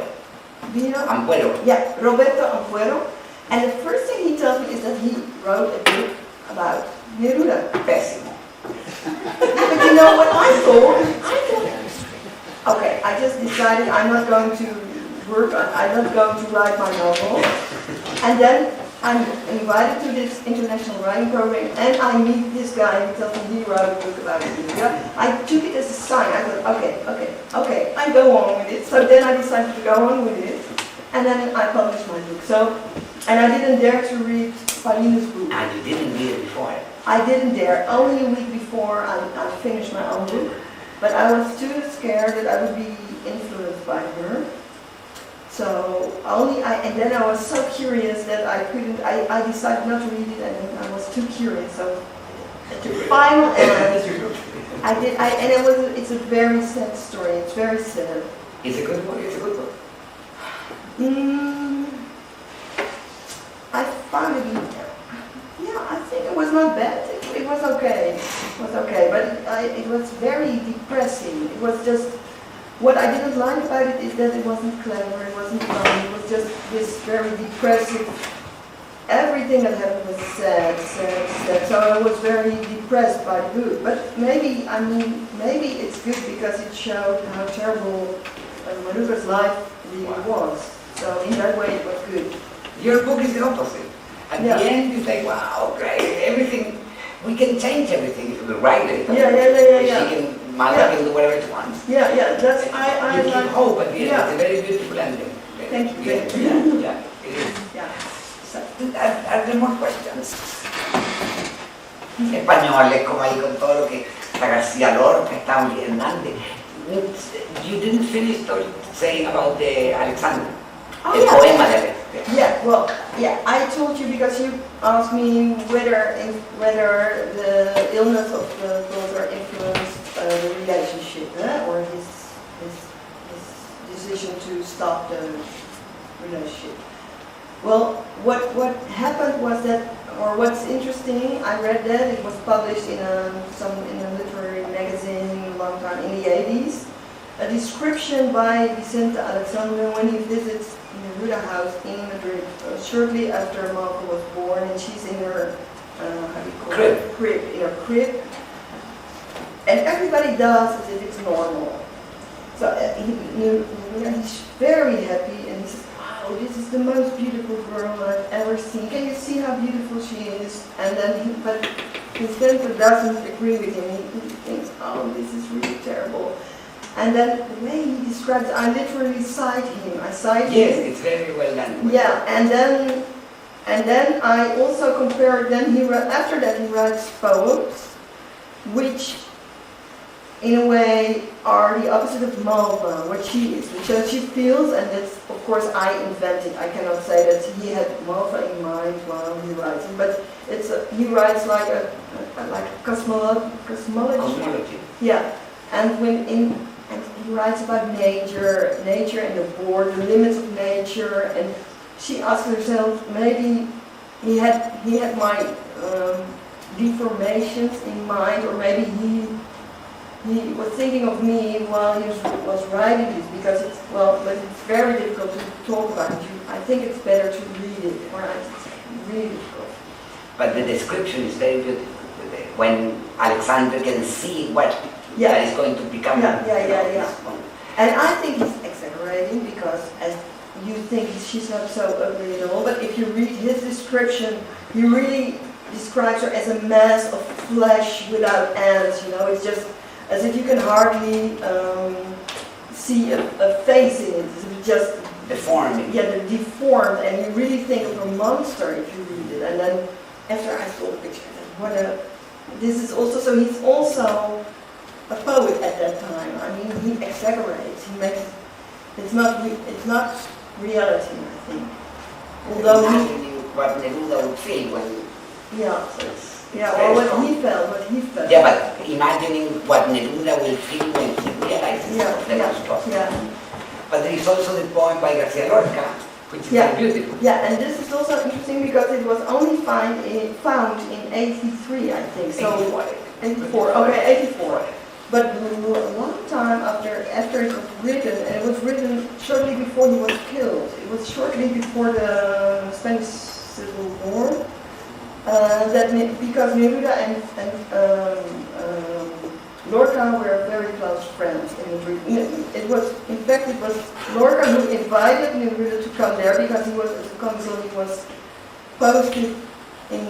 Do you know? Ampuero. Yeah, Roberto Ampuero. And the first thing he tells me is that he wrote a book about Neruda. Pésimo. But you know what I thought? Okay, I just decided I'm not going to I'm not going to write my novel. And then I'm invited to this international writing program, and I meet this guy who tells me he wrote a book about Neruda. I took it as a sign. I thought, okay, I go on with it. So then I decided to go on with it, and then I published my book. So And I didn't dare to read Pauline's book. And you didn't read it before. I didn't dare. Only a week before I finished my own book. But I was too scared that I would be influenced by her. So and then I was so curious that I couldn't, I decided not to read it, and I was too curious. So at the final end, it's a very sad story. It's very sad. It's a good book. It's a good book. I found it, I think it was not bad. It was okay. It was okay, but it was very depressing. It was just, what I didn't like about it is that it wasn't clever, it wasn't fun, it was just this very depressive, everything that happened was sad. So I was very depressed by the book. But maybe it's good because it showed how terrible Neruda's life really was. So in that way it was good. Your book is the opposite. At the end you think, wow, great, everything, we can change everything if we write it. Malva can do whatever it wants. That's, you keep hope at the end. It's a very beautiful ending. Thank you. Yeah, it is. So, Are there more questions? Españoles, como ahí con todo lo que está García Lorca, está muy Hernández. You didn't finish saying about the Alexander, the poema de I told you because you asked me whether the illness of the daughter influenced the relationship, or his decision to stop the relationship. Well, what happened was that, or what's interesting, I read that it was published in a literary magazine a long time in the 80s. A description by Vicente Alexander when he visits Neruda house in Madrid shortly after Malva was born, and she's in her crib, and everybody does as if it's normal. So he's very happy, and he says, "Wow, this is the most beautiful girl I've ever seen. Can you see how beautiful she is?" And then, but his center doesn't agree with him. He thinks, "Oh, this is really terrible." And then the way he describes it, I literally cite him. Yes, it's very well done. Yeah, and then I also compared. After that he writes poems, which in a way are the opposite of Malva, what she is, which she feels, and that's of course I invented. I cannot say that he had Malva in mind while he writes, but he writes like a cosmology. Yeah, and and he writes about nature and the limits of nature, and she asks herself, maybe he had my deformations in mind, or maybe he was thinking of me while he was writing this, because but it's very difficult to talk about it. I think it's better to read it, it's really difficult. But the description is very beautiful. When Alexander can see what that is going to become. And I think he's exaggerating, because as you think she's not so ugly at all, but if you read his description, he really describes her as a mass of flesh without ends. It's just as if you can hardly see a face in it. It's just deformed. Yeah, they're deformed, and you really think of a monster if you read it. And then after I saw the picture, he's also a poet at that time. I mean, he exaggerates. He makes it's not reality, I think. Although what Neruda would feel when what he felt. Yeah, but imagining what Neruda will feel when he realizes the last possible. Yeah. But there is also the poem by García Lorca, which is very beautiful. Yeah, and this is also interesting because it was only found in 83, I think. So 84. Okay, 84. But a long time after it was written, and it was written shortly before he was killed. It was shortly before the Spanish Civil War. Because Neruda and Lorca were very close friends in Madrid. It was Lorca who invited Neruda to come there because he was posted in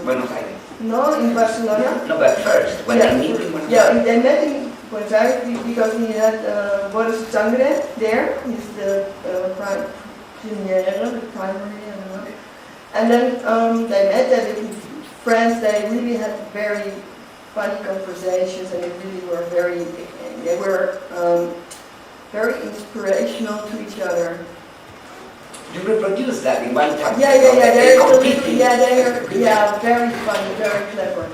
Buenos Aires. No, in Barcelona. No, but first, when they meet in Buenos Aires. They met in Buenos Aires because he had Boris Sangre there. He's the primary, I don't know. And then they met, they became friends, they really had very funny conversations, and they really were very inspirational to each other. You reproduce that in one chapter. They're very funny, very clever.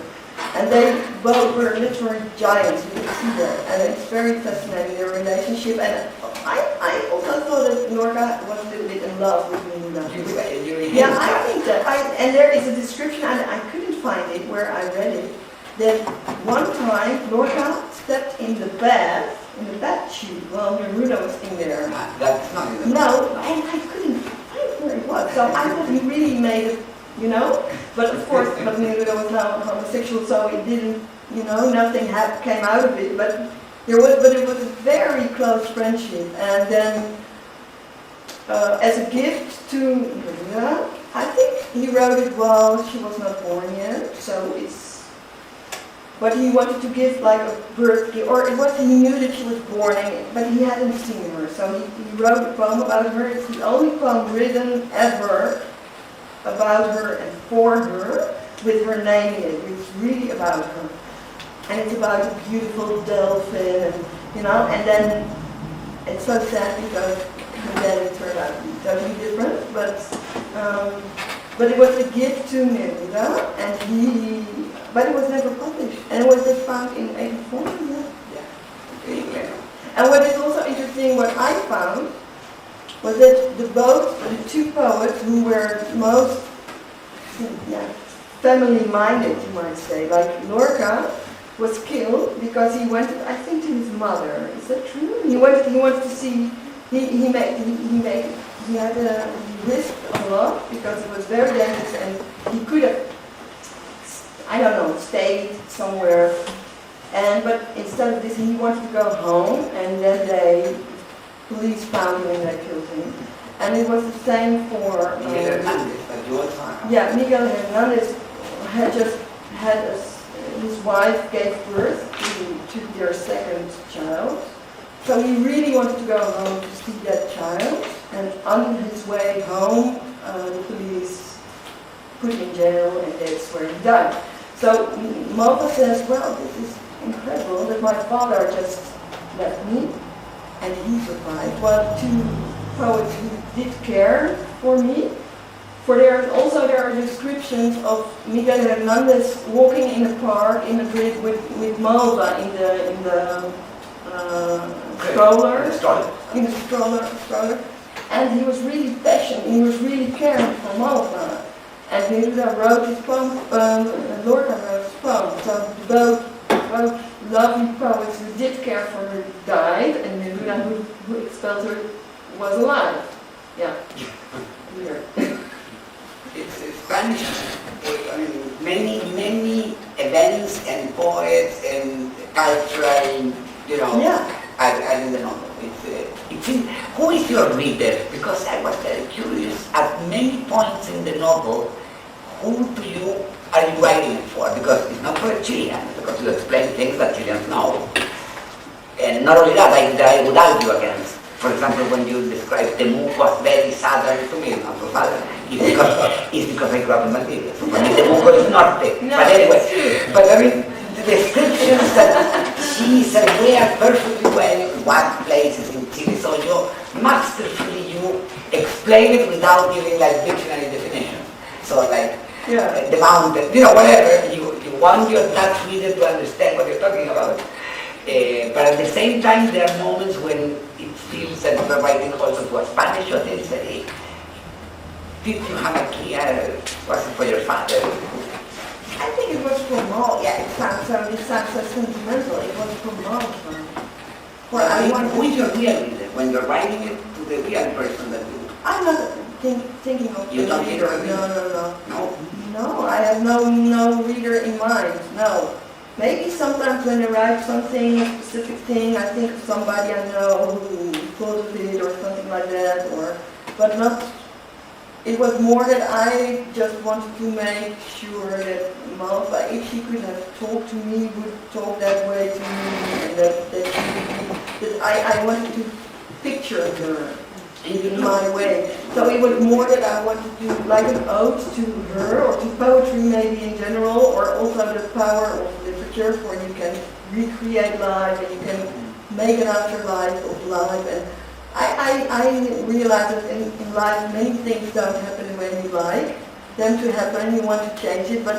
And they both were literary giants, you can see that. And it's very fascinating, their relationship. And I also thought that Lorca was a little bit in love with Neruda. Yeah, I think that. And there is a description, and I couldn't find it where I read it, that one time Lorca stepped in the bath tube while Neruda was in there. That's not in the No, and I couldn't find where it was. So I thought he really made it, you know. But of course, but Neruda was now homosexual, so it didn't, you know, nothing came out of it. But it was a very close friendship. And then, as a gift to Neruda, I think he wrote it while she was not born yet. So it's. But he wanted to give like a birth gift, or it was he knew that she was born, but he hadn't seen her, so he wrote a poem about her. It's the only poem written ever about her and for her, with her name in it. It's really about her, and it's about a beautiful dolphin, and you know. And then it's so sad because then it turned out to be totally different, but it was a gift to Neruda, and but it was never published, and it was just found in 84. Yeah. And what is also interesting, what I found, was that the two poets who were most family-minded, you might say, like Lorca, was killed because he went, I think, to his mother. Is that true? He wanted to see. He risked a lot because it was very dangerous, and he could have, I don't know, stayed somewhere. But instead of this, he wanted to go home, and then police found him and they killed him. And it was the same for Miguel Hernandez, that you also have. Yeah, Miguel Hernandez had just had his wife gave birth to their second child. So he really wanted to go home to see that child. And on his way home, the police put him in jail, and that's where he died. So Malva says, well, this is incredible that my father just left me and he survived. Well, two poets who did care for me. For there are descriptions of Miguel Hernandez walking in a park in Madrid with Malva in the stroller. In the stroller. And he was really passionate, he was really caring for Malva. And Neruda wrote his poem, Lorca wrote his poem. So both lovely poets who did care for her died, and Neruda, who expelled her, was alive. Yeah. Weird. It's Spanish. I mean, many events and poets and cultural, you know, are in the novel. Who is your reader? Because I was very curious. At many points in the novel, who are you writing it for? Because it's not for a Chilean, because you explain things that Chileans know. And not only that, I would argue against. For example, when you describe Temuco as very southern, to me it's not so southern. It's because I grew up in Valdivia. So for me, Temuco is norte. No, but anyway, but I mean, the descriptions that she's aware perfectly well what places in Chile, so you masterfully you explain it without giving like dictionary definition. So like the mountain, you know, whatever, you want your Dutch reader to understand what you're talking about. But at the same time, there are moments when it feels that we're writing also to a Spanish audience. Did you have a key? Was it for your father? I think it was for Malva. Yeah, it sounds so sentimental. It was for Malva. Who is your real reader? When you're writing it to the real person that you... I'm not thinking of you don't think of a reader. No? No, I have no reader in mind. No. Maybe sometimes when I write something, a specific thing, I think of somebody I know who thought of it or something like that, but not. It was more that I just wanted to make sure that Malva, if she could have talked to me, would talk that way to me, and that I wanted to picture her. in my way. So it was more that I wanted to do like an ode to her, or to poetry maybe in general, or also the power of literature, where you can recreate life and you can make an afterlife of life. And I realized that in life many things don't happen the way you like them to happen. You want to change it, but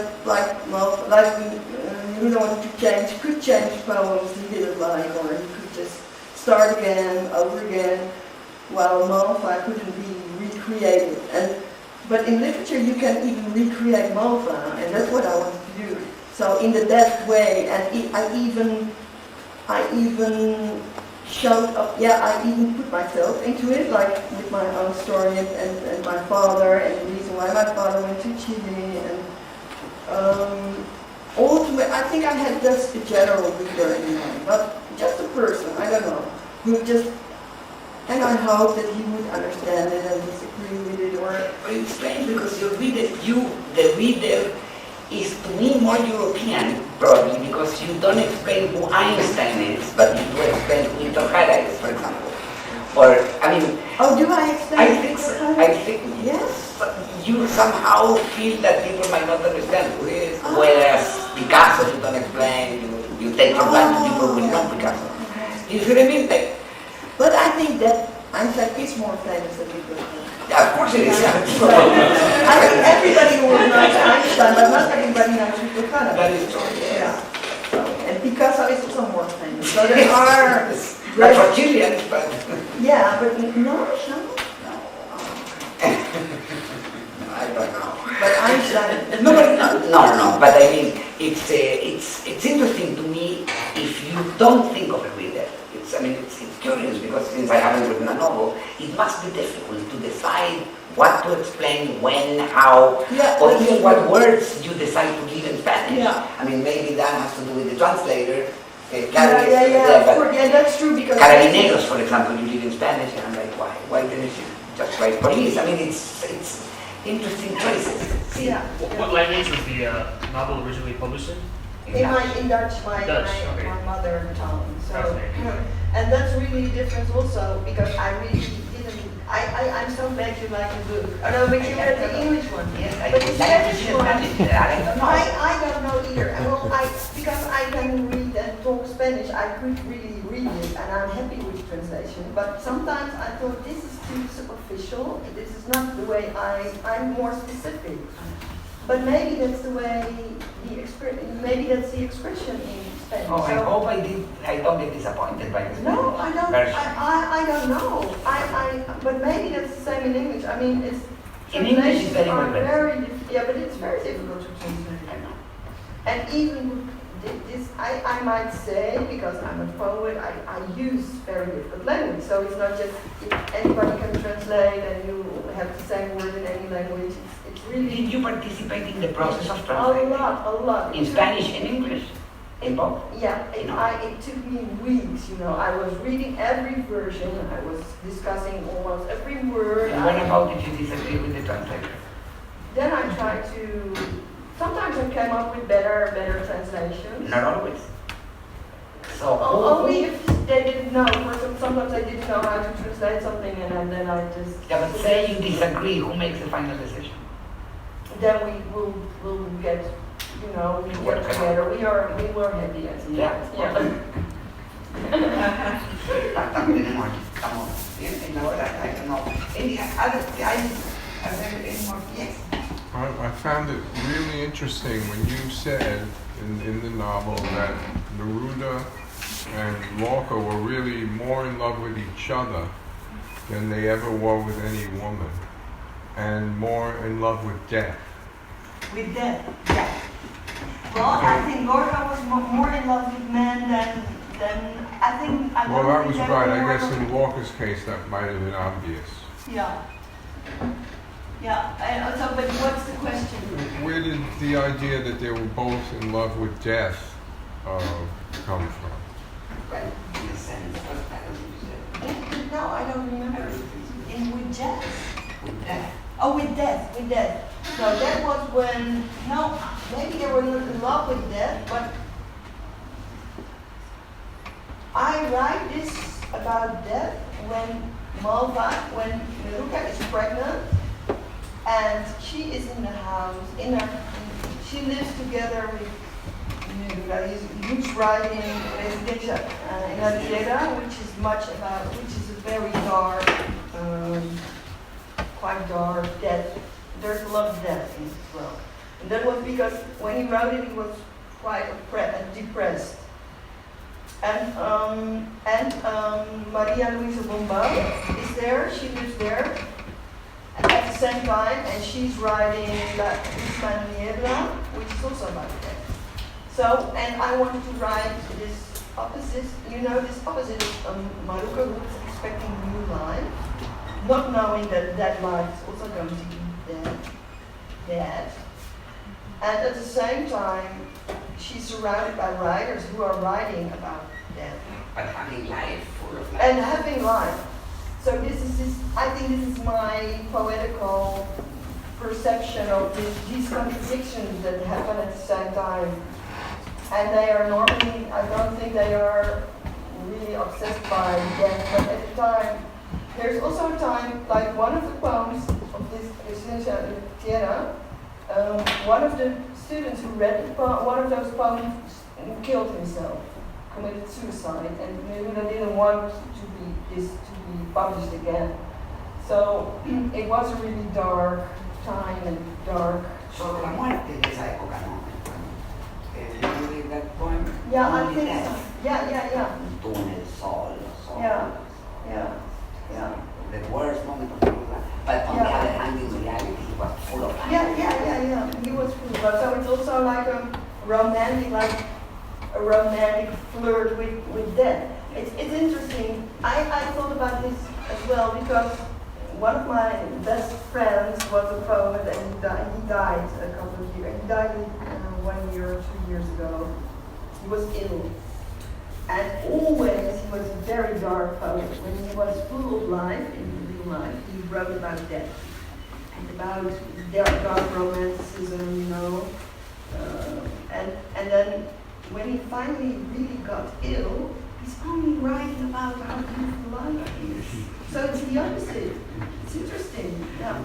you don't want to change. You could change poems you didn't like, or you could just start again, over again. While Malva couldn't be recreated, but in literature you can even recreate Malva, and that's what I wanted to do. So in the depth way, and I even showed up. Yeah, I even put myself into it, like with my own story and my father, and the reason why my father went to Chile, and ultimately, I think I had just a general reader in mind, not just a person. I don't know, who just. And I hope that he would understand it and disagree with it, or... But it's strange because the reader is to me more European, probably, because you don't explain who Einstein is, but you do explain who Hagar is, for example. Or, I mean... Oh, do I explain? I think so. I think... Yes. But you somehow feel that people might not understand who he is, whereas Picasso you don't explain, you take for granted people will know Picasso. You see what I mean? Like, but I think that Einstein is more famous than people think. yeah, of course it is. I think everybody knows Einstein, but not everybody knows Victor Hagar. That is true, yes. Yeah. So, and Picasso is also more famous. So there are... Not for Chileans, but... Yeah, but no. I don't know. But Einstein... No. But I mean, it's interesting to me if you don't think of a reader. It's curious because since I haven't written a novel, it must be difficult to decide what to explain, when, how, or even what words you decide to give in Spanish. Yeah. I mean, maybe that has to do with the translator. Yeah, that's true because... Carabineros, for example, you read in Spanish, and I'm like, why? Why didn't you just write police? I mean, it's interesting choices. Yeah. What language was the novel originally published in? In Dutch, my mother tongue. So, and that's really a difference also, because I really didn't. I'm so glad you like the book. Oh no, but you read the English one. Yes, but the Spanish one, I don't know. I don't know either. Well, because I can read and talk Spanish, I could really read it, and I'm happy with the translation. But sometimes I thought this is too superficial. This is not the way I'm more specific. But maybe that's the way maybe that's the expression in Spanish. Oh, I hope I don't get disappointed by this. No, I don't. I don't know. But maybe that's the same in English. I mean, it's in English it's very very but it's very difficult to translate. I know. And even this, I might say, because I'm a poet, I use very difficult language. So it's not just anybody can translate and you have the same word in any language. It's really... Did you participate in the process of translating? A lot. In Spanish and English? In both? Yeah, it took me weeks, I was reading every version, I was discussing almost every word. And what about if you disagree with the translator? Then I tried to... Sometimes I came up with better translations. Not always. So only if they didn't know. Sometimes I didn't know how to translate something, and then I just... Yeah, but say you disagree, who makes the final decision? Then we will get, we get together. We were happy at the end. I found it really interesting when you said in the novel that Neruda and Walker were really more in love with each other than they ever were with any woman, and more in love with death. With death, yeah. Well, I think Lorca was more in love with men than I think. Well, that was right. I guess in Walker's case that might have been obvious. Yeah. Yeah. So, but what's the question? Where did the idea that they were both in love with death come from? No, I don't remember. With death? With death. Oh, with death. No, that was when, maybe they were not in love with death, but I write this about death when Malva, when Verónica is pregnant, and she is in the house, she lives together with Neruda. He's writing Residência in La Tierra, which is a very dark, quite dark, death. There's a lot of death in it as well. And that was because when he wrote it, he was quite depressed. And Maria Luisa Bombal is there, she lives there at the same time, and she's writing La Isla Niebla, which is also about death. So, and I wanted to write this opposite, this opposite is Maruka, who is expecting a new life, not knowing that that life is also going to be dead. And at the same time, she's surrounded by writers who are writing about death. But having life, full of life. And having life. So I think this is my poetical perception of these contradictions that happen at the same time. And they are normally, I don't think they are really obsessed by death, but at the time, there's also a time, like one of the poems of this Residência de Tierra, one of the students who read one of those poems killed himself, committed suicide, and Neruda didn't want this to be published again. So it was a really dark time and dark. Sobre la muerte de esa época, ¿no? Did you read that poem? Yeah, I Only think death. so. Yeah. Tú en el sol. Yeah. The worst moment of Neruda. But on the other hand, in reality, he was full of life. Yeah. He was full of. So it's also like a romantic flirt with death. It's interesting. I thought about this as well because one of my best friends was a poet, and he died a couple of years. He died 1 year or 2 years ago. He was ill. And always he was a very dark poet. When he was full of life, in real life, he wrote about death and about dark romanticism, and then when he finally really got ill, he's only writing about how beautiful life is. So it's the opposite. It's interesting. Yeah.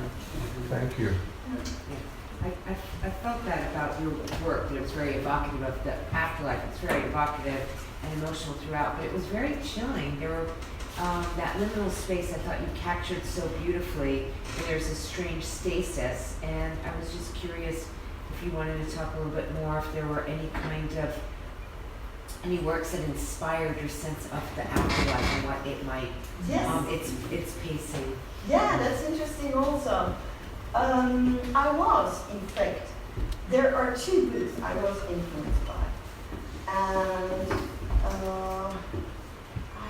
Thank you. I felt that about your work, that it was very evocative of the afterlife. It's very evocative and emotional throughout, but it was very chilling. There were that liminal space I thought you captured so beautifully, and there's a strange stasis, and I was just curious if you wanted to talk a little bit more, if there were any works that inspired your sense of the afterlife and what it might, its pacing. Yeah, that's interesting also. I was, in fact, there are two books I was influenced by. And I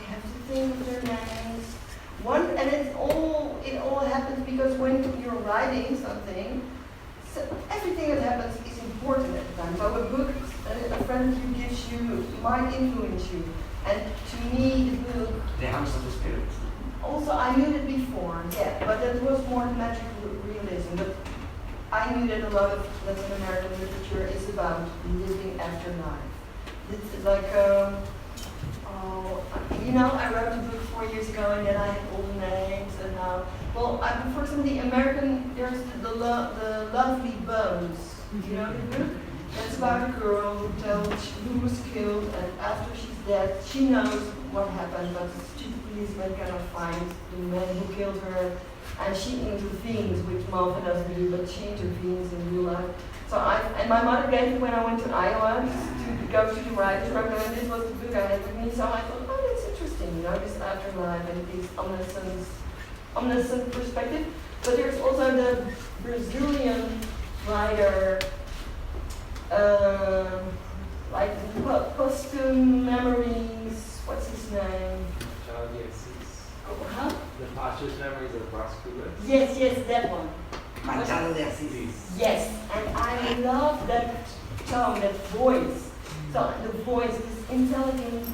have to think of their names. One, and it all happens because when you're writing something, so everything that happens is important at the time. So a book, a friend who gives you, might influence you. And to me, the book... The House of the Spirits. Also, I knew it before, yeah, but that was more magic realism. But I knew that a lot of Latin American literature is about living after life. It's like, I wrote a book 4 years ago, and then I had all the names, and now, for example, the American, there's the Lovely Bones. You know the book? That's about a girl who was killed, and after she's dead, she knows what happened, but the stupid policeman cannot find the man who killed her, and she intervenes, which Malva doesn't do, but she intervenes in real life. So and my mother gave me when I went to Iowa to go to the writer's program, and this was the book I had with me, so I thought, oh, that's interesting, this afterlife and this omniscient perspective. But there's also the Brazilian writer, like Posthum Memories, what's his name? Huh? The Posthumous Memories of Bras Cubas? Yes, that one. Machado de Assis. Yes, and I love that tone, that voice. So the voice, this intelligent,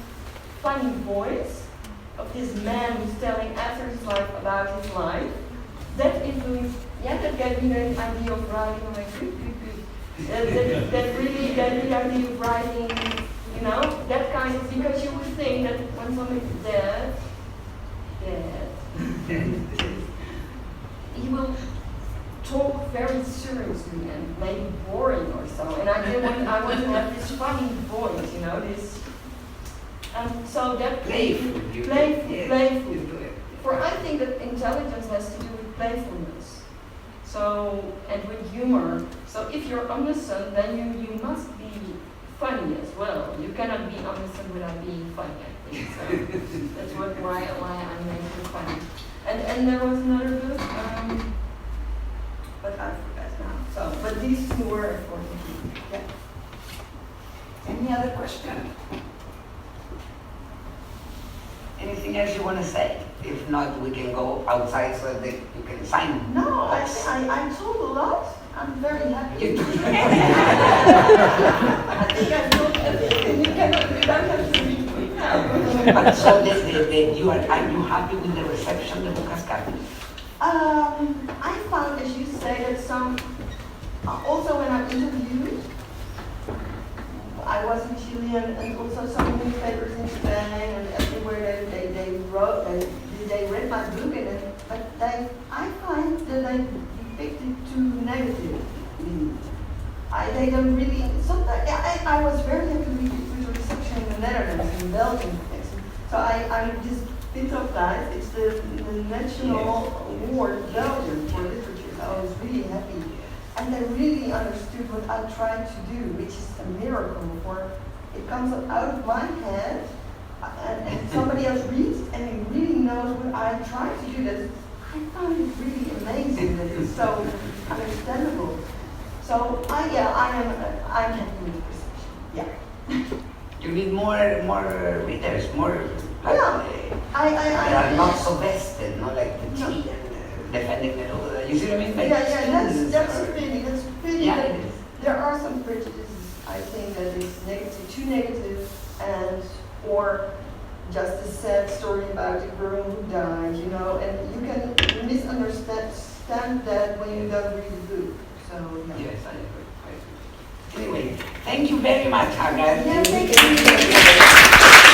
funny voice of this man who's telling after his life about his life, that influenced, that gave me the idea of writing. I'm like, good. That really gave me the idea of writing, that kind of, because you would think that when somebody's dead, he will talk very seriously and maybe boring or so. And I want to have this funny voice, you know, this. So that Playful. playful. You do it. For I think that intelligence has to do with playfulness. So, and with humor. So if you're innocent, then you must be funny as well. You cannot be innocent without being funny, I think. So that's why I make it funny. And there was another book, but I forgot now. So, but these two were important to me. Yeah. Any other question? Anything else you want to say? If not, we can go outside so that you can sign. No, books. I told a lot. I'm very happy. You do. I think I told everything. You don't have to read me now. But so are you happy with the reception the book has gotten? I found, as you say, that some, also when I interviewed, I was in Chile and also some newspapers in Spain and everywhere they wrote, they read my book, but I find that they depict it too negatively. They don't really, sometimes, I was very happy with the reception in the Netherlands, in Belgium. So I'm this bit of life, it's the National Award Belgium for literature, so I was really happy. And they really understood what I tried to do, which is a miracle, for it comes out of my head, and somebody else reads, and he really knows what I tried to do. I found it really amazing that it's so understandable. So I'm happy with the reception. Yeah. You need more readers, more. Yeah. They are not so vested, not like the tea and defending Neruda. You see what I mean? Like That's a pity. That's a pity. Yeah, that it is. there are some prejudices, I think, that is negative, too negative, and or just a sad story about a girl who died, you know, and you can misunderstand that when you don't read the book. So yeah. Yes, I agree. Anyway, thank you very much, Hagar. Yeah, thank you.